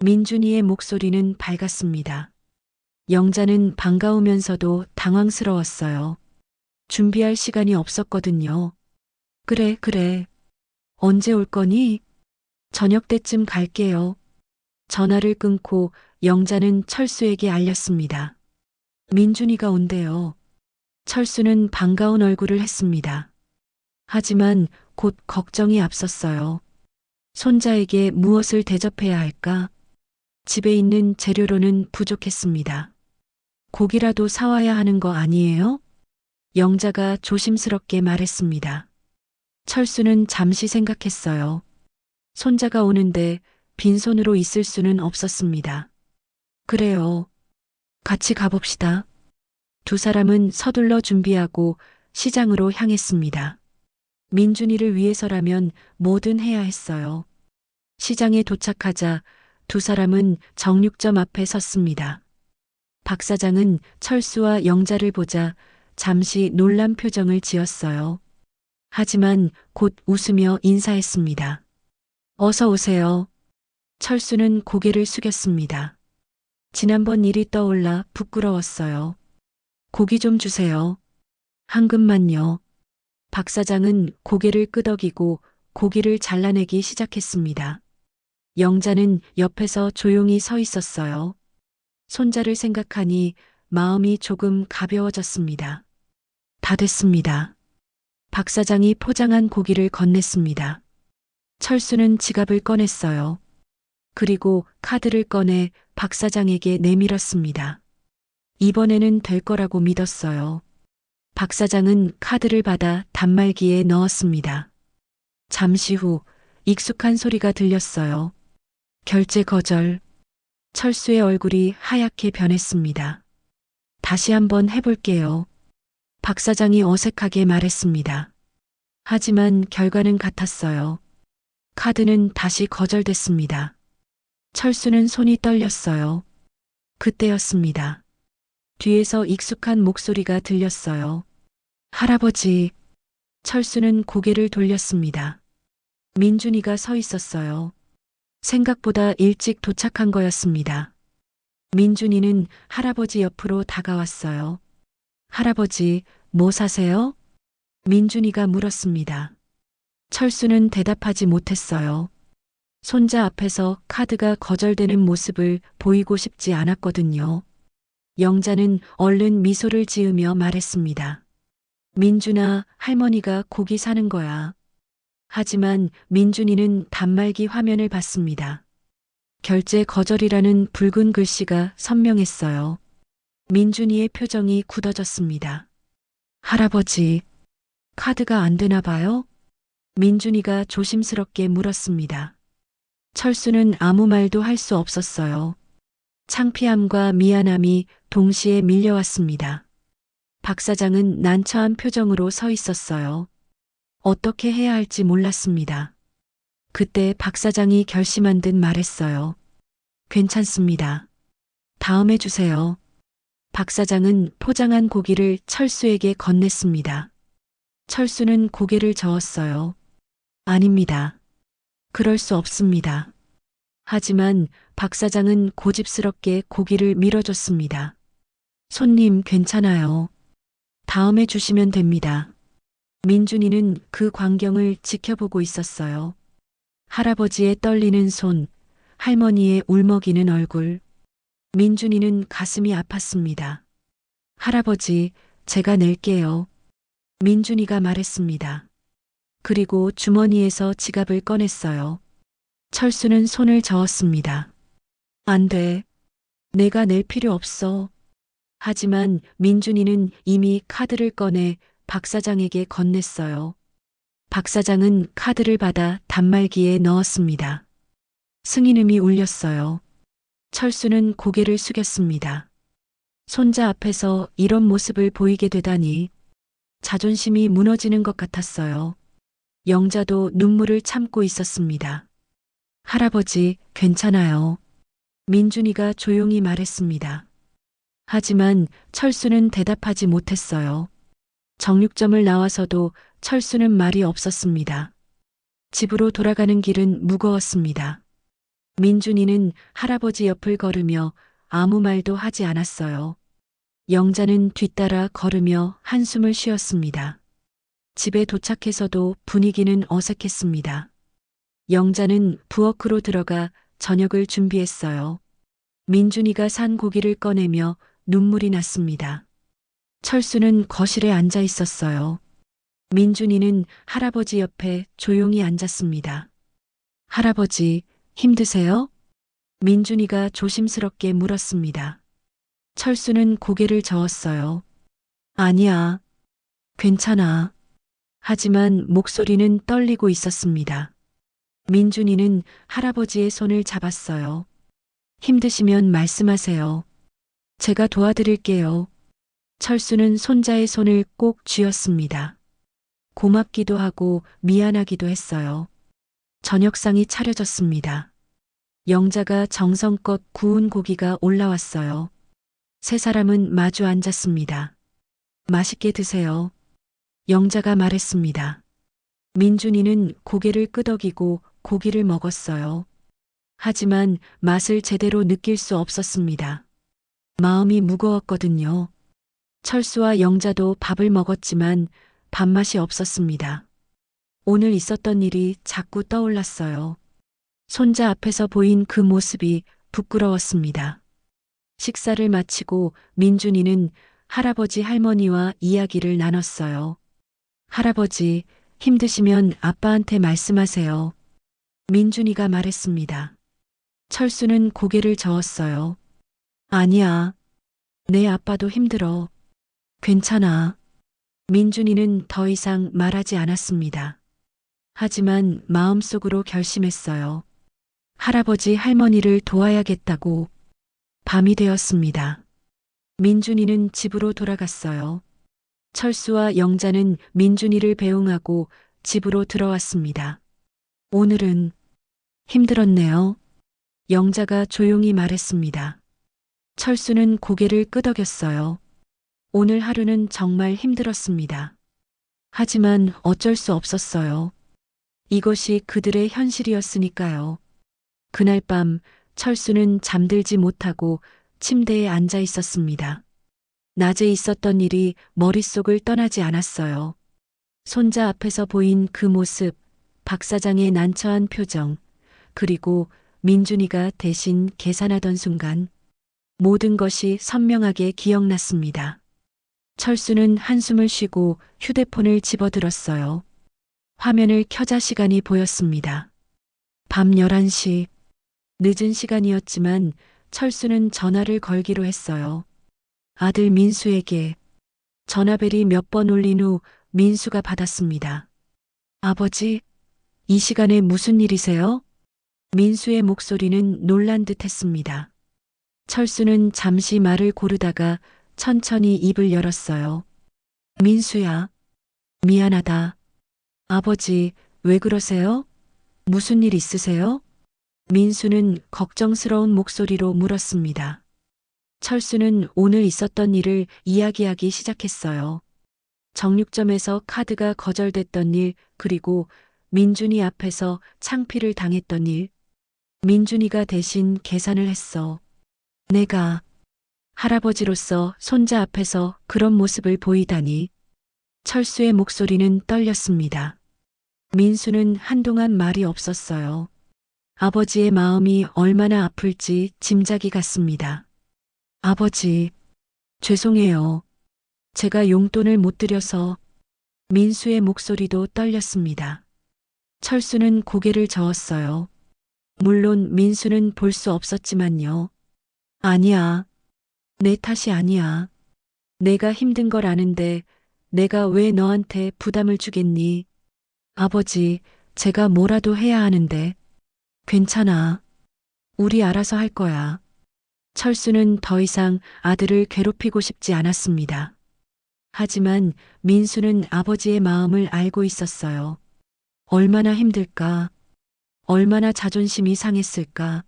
민준이의 목소리는 밝았습니다. 영자는 반가우면서도 당황스러웠어요. 준비할 시간이 없었거든요. 그래. 언제 올 거니? 저녁 때쯤 갈게요. 전화를 끊고 영자는 철수에게 알렸습니다. 민준이가 온대요. 철수는 반가운 얼굴을 했습니다. 하지만 곧 걱정이 앞섰어요. 손자에게 무엇을 대접해야 할까? 집에 있는 재료로는 부족했습니다. 고기라도 사와야 하는 거 아니에요? 영자가 조심스럽게 말했습니다. 철수는 잠시 생각했어요. 손자가 오는데 빈손으로 있을 수는 없었습니다. 그래요. 같이 가봅시다. 두 사람은 서둘러 준비하고 시장으로 향했습니다. 민준이를 위해서라면 뭐든 해야 했어요. 시장에 도착하자 두 사람은 정육점 앞에 섰습니다. 박 사장은 철수와 영자를 보자 잠시 놀란 표정을 지었어요. 하지만 곧 웃으며 인사했습니다. 어서 오세요. 철수는 고개를 숙였습니다. 지난번 일이 떠올라 부끄러웠어요. 고기 좀 주세요. 한 금만요. 박 사장은 고개를 끄덕이고 고기를 잘라내기 시작했습니다. 영자는 옆에서 조용히 서 있었어요. 손자를 생각하니 마음이 조금 가벼워졌습니다. 다 됐습니다. 박 사장이 포장한 고기를 건넸습니다. 철수는 지갑을 꺼냈어요. 그리고 카드를 꺼내 박 사장에게 내밀었습니다. 이번에는 될 거라고 믿었어요. 박 사장은 카드를 받아 단말기에 넣었습니다. 잠시 후 익숙한 소리가 들렸어요. 결제 거절. 철수의 얼굴이 하얗게 변했습니다. 다시 한번 해볼게요. 박 사장이 어색하게 말했습니다. 하지만 결과는 같았어요. 카드는 다시 거절됐습니다. 철수는 손이 떨렸어요. 그때였습니다. 뒤에서 익숙한 목소리가 들렸어요. 할아버지. 철수는 고개를 돌렸습니다. 민준이가 서 있었어요. 생각보다 일찍 도착한 거였습니다. 민준이는 할아버지 옆으로 다가왔어요. 할아버지, 뭐 사세요? 민준이가 물었습니다. 철수는 대답하지 못했어요. 손자 앞에서 카드가 거절되는 모습을 보이고 싶지 않았거든요. 영자는 얼른 미소를 지으며 말했습니다. 민준아, 할머니가 고기 사는 거야. 하지만 민준이는 단말기 화면을 봤습니다. 결제 거절이라는 붉은 글씨가 선명했어요. 민준이의 표정이 굳어졌습니다. 할아버지, 카드가 안 되나 봐요? 민준이가 조심스럽게 물었습니다. 철수는 아무 말도 할 수 없었어요. 창피함과 미안함이 동시에 밀려왔습니다. 박 사장은 난처한 표정으로 서 있었어요. 어떻게 해야 할지 몰랐습니다. 그때 박 사장이 결심한 듯 말했어요. 괜찮습니다. 다음에 주세요. 박 사장은 포장한 고기를 철수에게 건넸습니다. 철수는 고개를 저었어요. 아닙니다. 그럴 수 없습니다. 하지만 박 사장은 고집스럽게 고기를 밀어줬습니다. 손님 괜찮아요. 다음에 주시면 됩니다. 민준이는 그 광경을 지켜보고 있었어요. 할아버지의 떨리는 손, 할머니의 울먹이는 얼굴. 민준이는 가슴이 아팠습니다. 할아버지, 제가 낼게요. 민준이가 말했습니다. 그리고 주머니에서 지갑을 꺼냈어요. 철수는 손을 저었습니다. 안 돼. 내가 낼 필요 없어. 하지만 민준이는 이미 카드를 꺼내 박 사장에게 건넸어요. 박 사장은 카드를 받아 단말기에 넣었습니다. 승인음이 울렸어요. 철수는 고개를 숙였습니다. 손자 앞에서 이런 모습을 보이게 되다니 자존심이 무너지는 것 같았어요. 영자도 눈물을 참고 있었습니다. 할아버지, 괜찮아요. 민준이가 조용히 말했습니다. 하지만 철수는 대답하지 못했어요. 정육점을 나와서도 철수는 말이 없었습니다. 집으로 돌아가는 길은 무거웠습니다. 민준이는 할아버지 옆을 걸으며 아무 말도 하지 않았어요. 영자는 뒤따라 걸으며 한숨을 쉬었습니다. 집에 도착해서도 분위기는 어색했습니다. 영자는 부엌으로 들어가 저녁을 준비했어요. 민준이가 산 고기를 꺼내며 눈물이 났습니다. 철수는 거실에 앉아 있었어요. 민준이는 할아버지 옆에 조용히 앉았습니다. 할아버지, 힘드세요? 민준이가 조심스럽게 물었습니다. 철수는 고개를 저었어요. 아니야. 괜찮아. 하지만 목소리는 떨리고 있었습니다. 민준이는 할아버지의 손을 잡았어요. 힘드시면 말씀하세요. 제가 도와드릴게요. 철수는 손자의 손을 꼭 쥐었습니다. 고맙기도 하고 미안하기도 했어요. 저녁상이 차려졌습니다. 영자가 정성껏 구운 고기가 올라왔어요. 세 사람은 마주 앉았습니다. 맛있게 드세요. 영자가 말했습니다. 민준이는 고개를 끄덕이고 고기를 먹었어요. 하지만 맛을 제대로 느낄 수 없었습니다. 마음이 무거웠거든요. 철수와 영자도 밥을 먹었지만 밥맛이 없었습니다. 오늘 있었던 일이 자꾸 떠올랐어요. 손자 앞에서 보인 그 모습이 부끄러웠습니다. 식사를 마치고 민준이는 할아버지 할머니와 이야기를 나눴어요. 할아버지, 힘드시면 아빠한테 말씀하세요. 민준이가 말했습니다. 철수는 고개를 저었어요. 아니야. 내 아빠도 힘들어. 괜찮아. 민준이는 더 이상 말하지 않았습니다. 하지만 마음속으로 결심했어요. 할아버지 할머니를 도와야겠다고. 밤이 되었습니다. 민준이는 집으로 돌아갔어요. 철수와 영자는 민준이를 배웅하고 집으로 들어왔습니다. 오늘은 힘들었네요. 영자가 조용히 말했습니다. 철수는 고개를 끄덕였어요. 오늘 하루는 정말 힘들었습니다. 하지만 어쩔 수 없었어요. 이것이 그들의 현실이었으니까요. 그날 밤 철수는 잠들지 못하고 침대에 앉아 있었습니다. 낮에 있었던 일이 머릿속을 떠나지 않았어요. 손자 앞에서 보인 그 모습, 박 사장의 난처한 표정, 그리고 민준이가 대신 계산하던 순간 모든 것이 선명하게 기억났습니다. 철수는 한숨을 쉬고 휴대폰을 집어들었어요. 화면을 켜자 시간이 보였습니다. 밤 11시. 늦은 시간이었지만 철수는 전화를 걸기로 했어요. 아들 민수에게. 전화벨이 몇 번 울린 후 민수가 받았습니다. 아버지, 이 시간에 무슨 일이세요? 민수의 목소리는 놀란 듯 했습니다. 철수는 잠시 말을 고르다가 천천히 입을 열었어요. 민수야, 미안하다. 아버지, 왜 그러세요? 무슨 일 있으세요? 민수는 걱정스러운 목소리로 물었습니다. 철수는 오늘 있었던 일을 이야기하기 시작했어요. 정육점에서 카드가 거절됐던 일, 그리고 민준이 앞에서 창피를 당했던 일. 민준이가 대신 계산을 했어. 내가 할아버지로서 손자 앞에서 그런 모습을 보이다니. 철수의 목소리는 떨렸습니다. 민수는 한동안 말이 없었어요. 아버지의 마음이 얼마나 아플지 짐작이 갔습니다. 아버지, 죄송해요. 제가 용돈을 못 드려서. 민수의 목소리도 떨렸습니다. 철수는 고개를 저었어요. 물론 민수는 볼 수 없었지만요. 아니야. 내 탓이 아니야. 내가 힘든 걸 아는데 내가 왜 너한테 부담을 주겠니? 아버지, 제가 뭐라도 해야 하는데. 괜찮아. 우리 알아서 할 거야. 철수는 더 이상 아들을 괴롭히고 싶지 않았습니다. 하지만 민수는 아버지의 마음을 알고 있었어요. 얼마나 힘들까? 얼마나 자존심이 상했을까?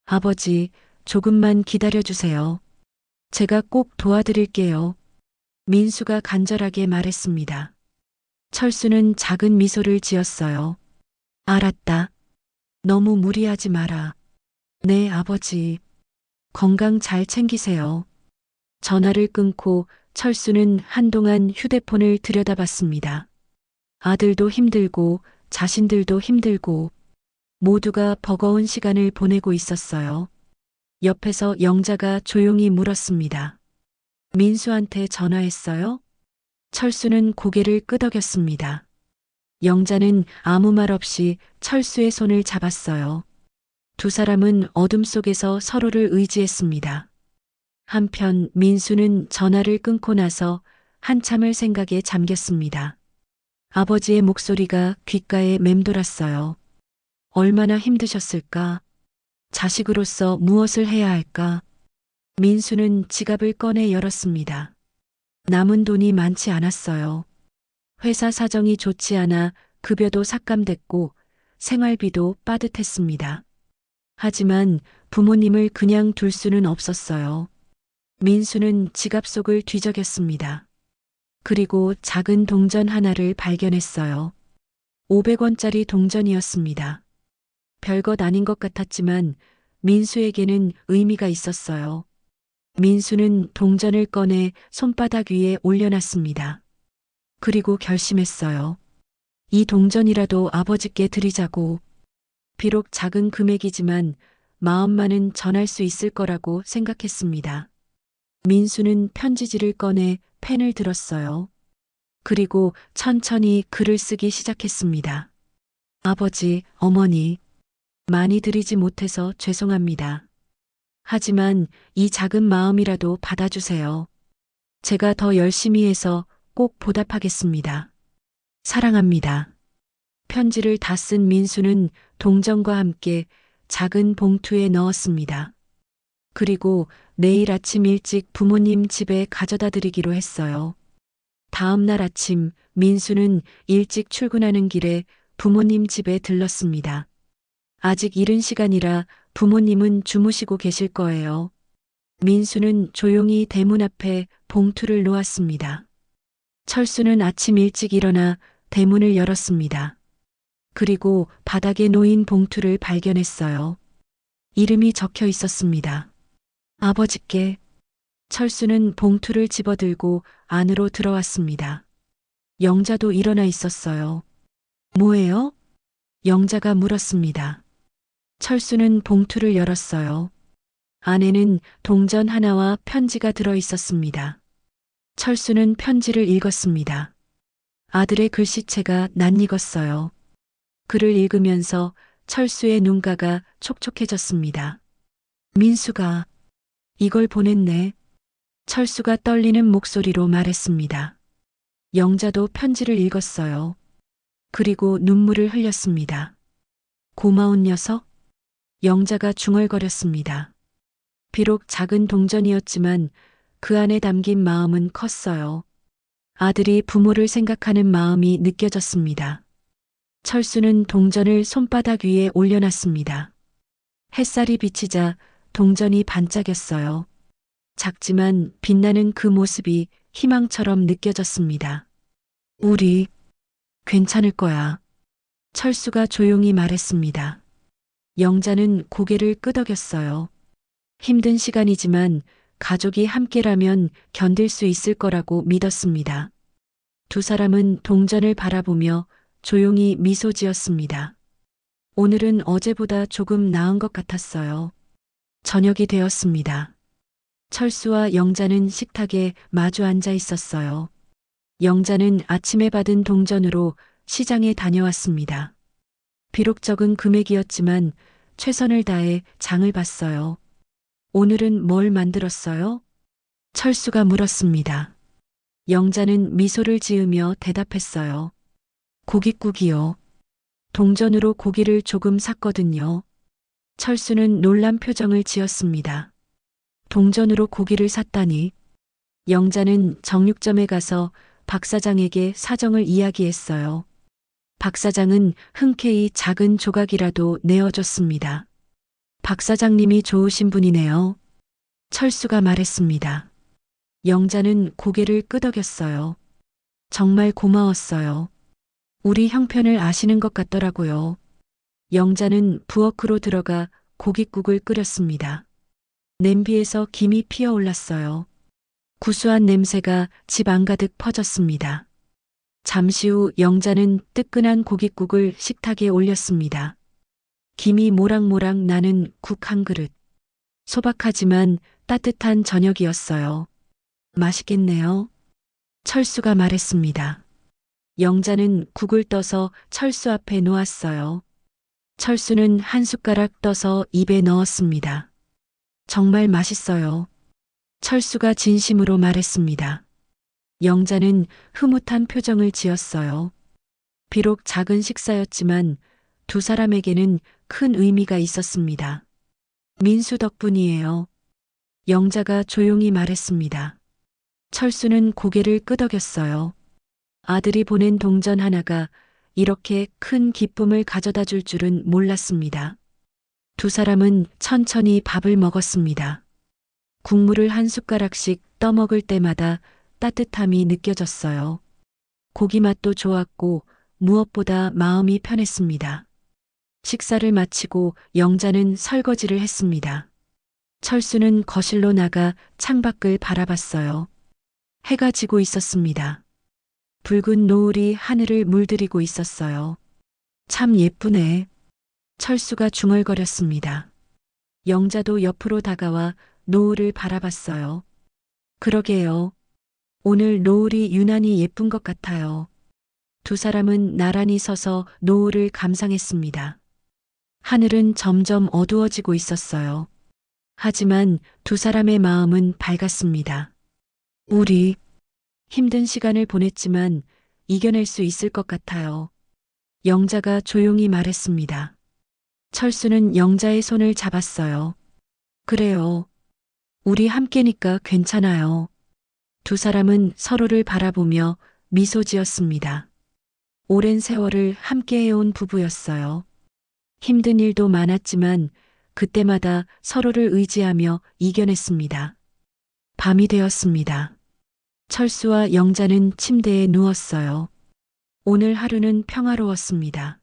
아버지, 조금만 기다려주세요. 제가 꼭 도와드릴게요. 민수가 간절하게 말했습니다. 철수는 작은 미소를 지었어요. 알았다. 너무 무리하지 마라. 네, 아버지. 건강 잘 챙기세요. 전화를 끊고 철수는 한동안 휴대폰을 들여다봤습니다. 아들도 힘들고 자신들도 힘들고 모두가 버거운 시간을 보내고 있었어요. 옆에서 영자가 조용히 물었습니다. 민수한테 전화했어요? 철수는 고개를 끄덕였습니다. 영자는 아무 말 없이 철수의 손을 잡았어요. 두 사람은 어둠 속에서 서로를 의지했습니다. 한편 민수는 전화를 끊고 나서 한참을 생각에 잠겼습니다. 아버지의 목소리가 귓가에 맴돌았어요. 얼마나 힘드셨을까? 자식으로서 무엇을 해야 할까? 민수는 지갑을 꺼내 열었습니다. 남은 돈이 많지 않았어요. 회사 사정이 좋지 않아 급여도 삭감됐고 생활비도 빠듯했습니다. 하지만 부모님을 그냥 둘 수는 없었어요. 민수는 지갑 속을 뒤적였습니다. 그리고 작은 동전 하나를 발견했어요. 500원짜리 동전이었습니다. 별것 아닌 것 같았지만 민수에게는 의미가 있었어요. 민수는 동전을 꺼내 손바닥 위에 올려놨습니다. 그리고 결심했어요. 이 동전이라도 아버지께 드리자고. 비록 작은 금액이지만 마음만은 전할 수 있을 거라고 생각했습니다. 민수는 편지지를 꺼내 펜을 들었어요. 그리고 천천히 글을 쓰기 시작했습니다. 아버지, 어머니, 많이 드리지 못해서 죄송합니다. 하지만 이 작은 마음이라도 받아주세요. 제가 더 열심히 해서 꼭 보답하겠습니다. 사랑합니다. 편지를 다 쓴 민수는 동전과 함께 작은 봉투에 넣었습니다. 그리고 내일 아침 일찍 부모님 집에 가져다 드리기로 했어요. 다음 날 아침 민수는 일찍 출근하는 길에 부모님 집에 들렀습니다. 아직 이른 시간이라 부모님은 주무시고 계실 거예요. 민수는 조용히 대문 앞에 봉투를 놓았습니다. 철수는 아침 일찍 일어나 대문을 열었습니다. 그리고 바닥에 놓인 봉투를 발견했어요. 이름이 적혀 있었습니다. 아버지께. 철수는 봉투를 집어들고 안으로 들어왔습니다. 영자도 일어나 있었어요. 뭐예요? 영자가 물었습니다. 철수는 봉투를 열었어요. 안에는 동전 하나와 편지가 들어 있었습니다. 철수는 편지를 읽었습니다. 아들의 글씨체가 낯익었어요. 글을 읽으면서 철수의 눈가가 촉촉해졌습니다. 민수가 이걸 보냈네. 철수가 떨리는 목소리로 말했습니다. 영자도 편지를 읽었어요. 그리고 눈물을 흘렸습니다. 고마운 녀석? 영자가 중얼거렸습니다. 비록 작은 동전이었지만 그 안에 담긴 마음은 컸어요. 아들이 부모를 생각하는 마음이 느껴졌습니다. 철수는 동전을 손바닥 위에 올려놨습니다. 햇살이 비치자 동전이 반짝였어요. 작지만 빛나는 그 모습이 희망처럼 느껴졌습니다. 우리 괜찮을 거야. 철수가 조용히 말했습니다. 영자는 고개를 끄덕였어요. 힘든 시간이지만 가족이 함께라면 견딜 수 있을 거라고 믿었습니다. 두 사람은 동전을 바라보며 조용히 미소 지었습니다. 오늘은 어제보다 조금 나은 것 같았어요. 저녁이 되었습니다. 철수와 영자는 식탁에 마주 앉아 있었어요. 영자는 아침에 받은 동전으로 시장에 다녀왔습니다. 비록 적은 금액이었지만 최선을 다해 장을 봤어요. 오늘은 뭘 만들었어요? 철수가 물었습니다. 영자는 미소를 지으며 대답했어요. 고깃국이요. 동전으로 고기를 조금 샀거든요. 철수는 놀란 표정을 지었습니다. 동전으로 고기를 샀다니. 영자는 정육점에 가서 박 사장에게 사정을 이야기했어요. 박 사장은 흔쾌히 작은 조각이라도 내어줬습니다. 박 사장님이 좋으신 분이네요. 철수가 말했습니다. 영자는 고개를 끄덕였어요. 정말 고마웠어요. 우리 형편을 아시는 것 같더라고요. 영자는 부엌으로 들어가 고깃국을 끓였습니다. 냄비에서 김이 피어올랐어요. 구수한 냄새가 집 안가득 퍼졌습니다. 잠시 후 영자는 뜨끈한 고깃국을 식탁에 올렸습니다. 김이 모락모락 나는 국 한 그릇. 소박하지만 따뜻한 저녁이었어요. 맛있겠네요. 철수가 말했습니다. 영자는 국을 떠서 철수 앞에 놓았어요. 철수는 한 숟가락 떠서 입에 넣었습니다. 정말 맛있어요. 철수가 진심으로 말했습니다. 영자는 흐뭇한 표정을 지었어요. 비록 작은 식사였지만 두 사람에게는 큰 의미가 있었습니다. 민수 덕분이에요. 영자가 조용히 말했습니다. 철수는 고개를 끄덕였어요. 아들이 보낸 동전 하나가 이렇게 큰 기쁨을 가져다 줄 줄은 몰랐습니다. 두 사람은 천천히 밥을 먹었습니다. 국물을 한 숟가락씩 떠먹을 때마다 따뜻함이 느껴졌어요. 고기 맛도 좋았고 무엇보다 마음이 편했습니다. 식사를 마치고 영자는 설거지를 했습니다. 철수는 거실로 나가 창밖을 바라봤어요. 해가 지고 있었습니다. 붉은 노을이 하늘을 물들이고 있었어요. 참 예쁘네. 철수가 중얼거렸습니다. 영자도 옆으로 다가와 노을을 바라봤어요. 그러게요. 오늘 노을이 유난히 예쁜 것 같아요. 두 사람은 나란히 서서 노을을 감상했습니다. 하늘은 점점 어두워지고 있었어요. 하지만 두 사람의 마음은 밝았습니다. 우리 힘든 시간을 보냈지만 이겨낼 수 있을 것 같아요. 영자가 조용히 말했습니다. 철수는 영자의 손을 잡았어요. 그래요. 우리 함께니까 괜찮아요. 두 사람은 서로를 바라보며 미소 지었습니다. 오랜 세월을 함께해온 부부였어요. 힘든 일도 많았지만 그때마다 서로를 의지하며 이겨냈습니다. 밤이 되었습니다. 철수와 영자는 침대에 누웠어요. 오늘 하루는 평화로웠습니다.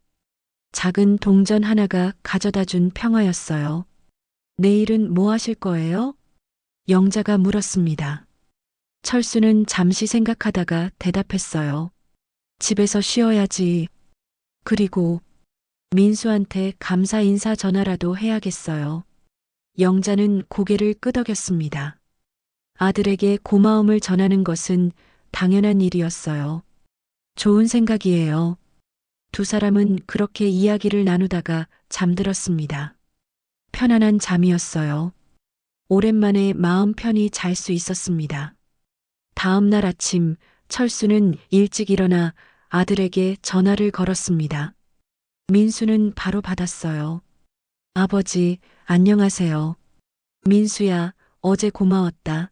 작은 동전 하나가 가져다 준 평화였어요. 내일은 뭐 하실 거예요? 영자가 물었습니다. 철수는 잠시 생각하다가 대답했어요. 집에서 쉬어야지. 그리고 민수한테 감사 인사 전화라도 해야겠어요. 영자는 고개를 끄덕였습니다. 아들에게 고마움을 전하는 것은 당연한 일이었어요. 좋은 생각이에요. 두 사람은 그렇게 이야기를 나누다가 잠들었습니다. 편안한 잠이었어요. 오랜만에 마음 편히 잘 수 있었습니다. 다음 날 아침 철수는 일찍 일어나 아들에게 전화를 걸었습니다. 민수는 바로 받았어요. 아버지, 안녕하세요. 민수야, 어제 고마웠다.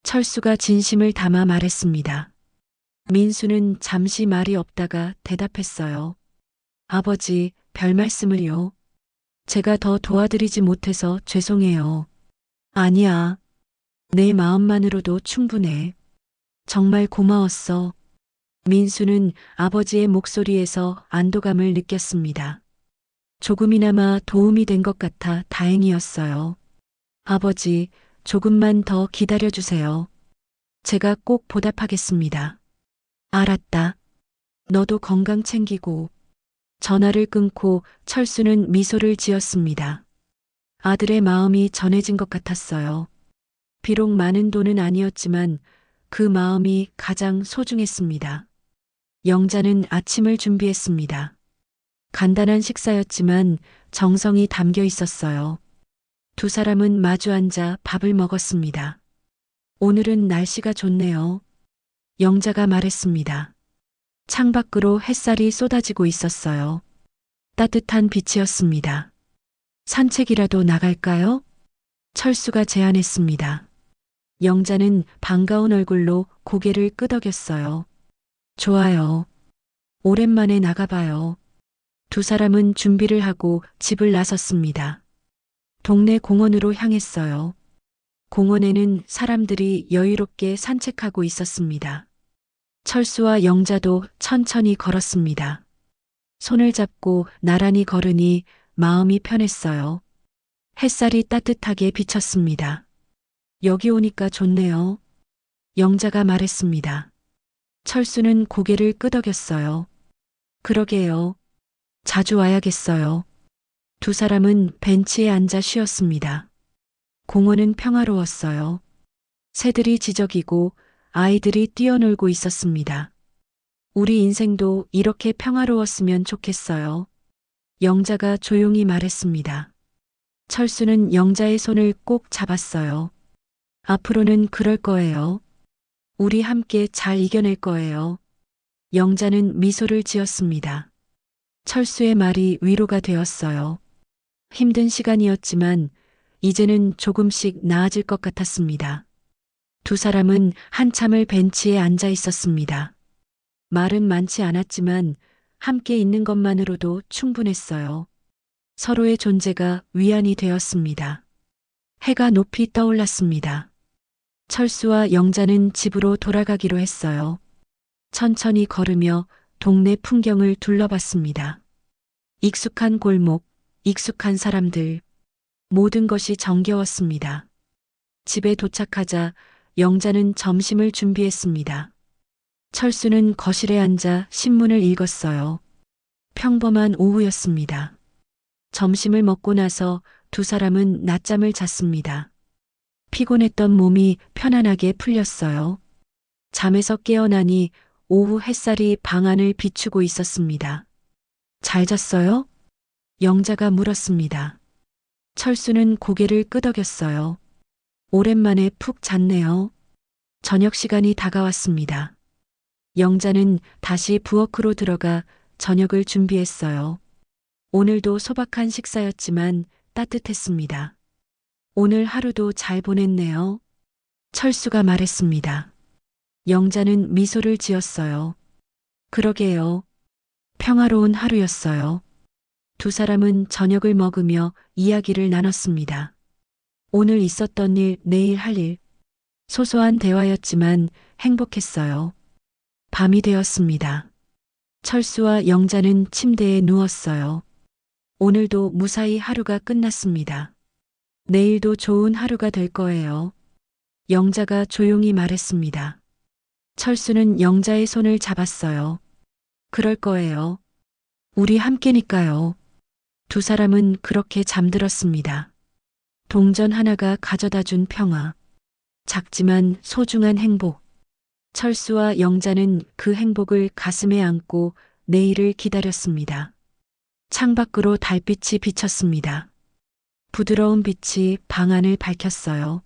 철수가 진심을 담아 말했습니다. 민수는 잠시 말이 없다가 대답했어요. 아버지, 별 말씀을요. 제가 더 도와드리지 못해서 죄송해요. 아니야. 내 마음만으로도 충분해. 정말 고마웠어. 민수는 아버지의 목소리에서 안도감을 느꼈습니다. 조금이나마 도움이 된 것 같아 다행이었어요. 아버지, 조금만 더 기다려주세요. 제가 꼭 보답하겠습니다. 알았다. 너도 건강 챙기고. 전화를 끊고 철수는 미소를 지었습니다. 아들의 마음이 전해진 것 같았어요. 비록 많은 돈은 아니었지만 그 마음이 가장 소중했습니다. 영자는 아침을 준비했습니다. 간단한 식사였지만 정성이 담겨 있었어요. 두 사람은 마주 앉아 밥을 먹었습니다. 오늘은 날씨가 좋네요. 영자가 말했습니다. 창밖으로 햇살이 쏟아지고 있었어요. 따뜻한 빛이었습니다. 산책이라도 나갈까요? 철수가 제안했습니다. 영자는 반가운 얼굴로 고개를 끄덕였어요. 좋아요. 오랜만에 나가봐요. 두 사람은 준비를 하고 집을 나섰습니다. 동네 공원으로 향했어요. 공원에는 사람들이 여유롭게 산책하고 있었습니다. 철수와 영자도 천천히 걸었습니다. 손을 잡고 나란히 걸으니 마음이 편했어요. 햇살이 따뜻하게 비쳤습니다. 여기 오니까 좋네요. 영자가 말했습니다. 철수는 고개를 끄덕였어요. 그러게요. 자주 와야겠어요. 두 사람은 벤치에 앉아 쉬었습니다. 공원은 평화로웠어요. 새들이 지저귀고 아이들이 뛰어놀고 있었습니다. 우리 인생도 이렇게 평화로웠으면 좋겠어요. 영자가 조용히 말했습니다. 철수는 영자의 손을 꼭 잡았어요. 앞으로는 그럴 거예요. 우리 함께 잘 이겨낼 거예요. 영자는 미소를 지었습니다. 철수의 말이 위로가 되었어요. 힘든 시간이었지만 이제는 조금씩 나아질 것 같았습니다. 두 사람은 한참을 벤치에 앉아 있었습니다. 말은 많지 않았지만 함께 있는 것만으로도 충분했어요. 서로의 존재가 위안이 되었습니다. 해가 높이 떠올랐습니다. 철수와 영자는 집으로 돌아가기로 했어요. 천천히 걸으며 동네 풍경을 둘러봤습니다. 익숙한 골목, 익숙한 사람들, 모든 것이 정겨웠습니다. 집에 도착하자 영자는 점심을 준비했습니다. 철수는 거실에 앉아 신문을 읽었어요. 평범한 오후였습니다. 점심을 먹고 나서 두 사람은 낮잠을 잤습니다. 피곤했던 몸이 편안하게 풀렸어요. 잠에서 깨어나니 오후 햇살이 방 안을 비추고 있었습니다. 잘 잤어요? 영자가 물었습니다. 철수는 고개를 끄덕였어요. 오랜만에 푹 잤네요. 저녁 시간이 다가왔습니다. 영자는 다시 부엌으로 들어가 저녁을 준비했어요. 오늘도 소박한 식사였지만 따뜻했습니다. 오늘 하루도 잘 보냈네요. 철수가 말했습니다. 영자는 미소를 지었어요. 그러게요. 평화로운 하루였어요. 두 사람은 저녁을 먹으며 이야기를 나눴습니다. 오늘 있었던 일, 내일 할 일. 소소한 대화였지만 행복했어요. 밤이 되었습니다. 철수와 영자는 침대에 누웠어요. 오늘도 무사히 하루가 끝났습니다. 내일도 좋은 하루가 될 거예요. 영자가 조용히 말했습니다. 철수는 영자의 손을 잡았어요. 그럴 거예요. 우리 함께니까요. 두 사람은 그렇게 잠들었습니다. 동전 하나가 가져다 준 평화. 작지만 소중한 행복. 철수와 영자는 그 행복을 가슴에 안고 내일을 기다렸습니다. 창밖으로 달빛이 비쳤습니다. 부드러운 빛이 방 안을 밝혔어요.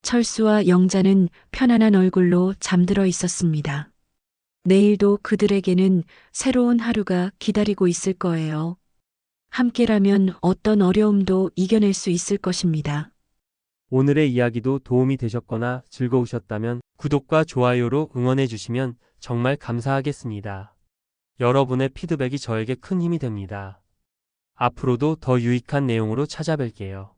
철수와 영자는 편안한 얼굴로 잠들어 있었습니다. 내일도 그들에게는 새로운 하루가 기다리고 있을 거예요. 함께라면 어떤 어려움도 이겨낼 수 있을 것입니다. 오늘의 이야기도 도움이 되셨거나 즐거우셨다면 구독과 좋아요로 응원해 주시면 정말 감사하겠습니다. 여러분의 피드백이 저에게 큰 힘이 됩니다. 앞으로도 더 유익한 내용으로 찾아뵐게요.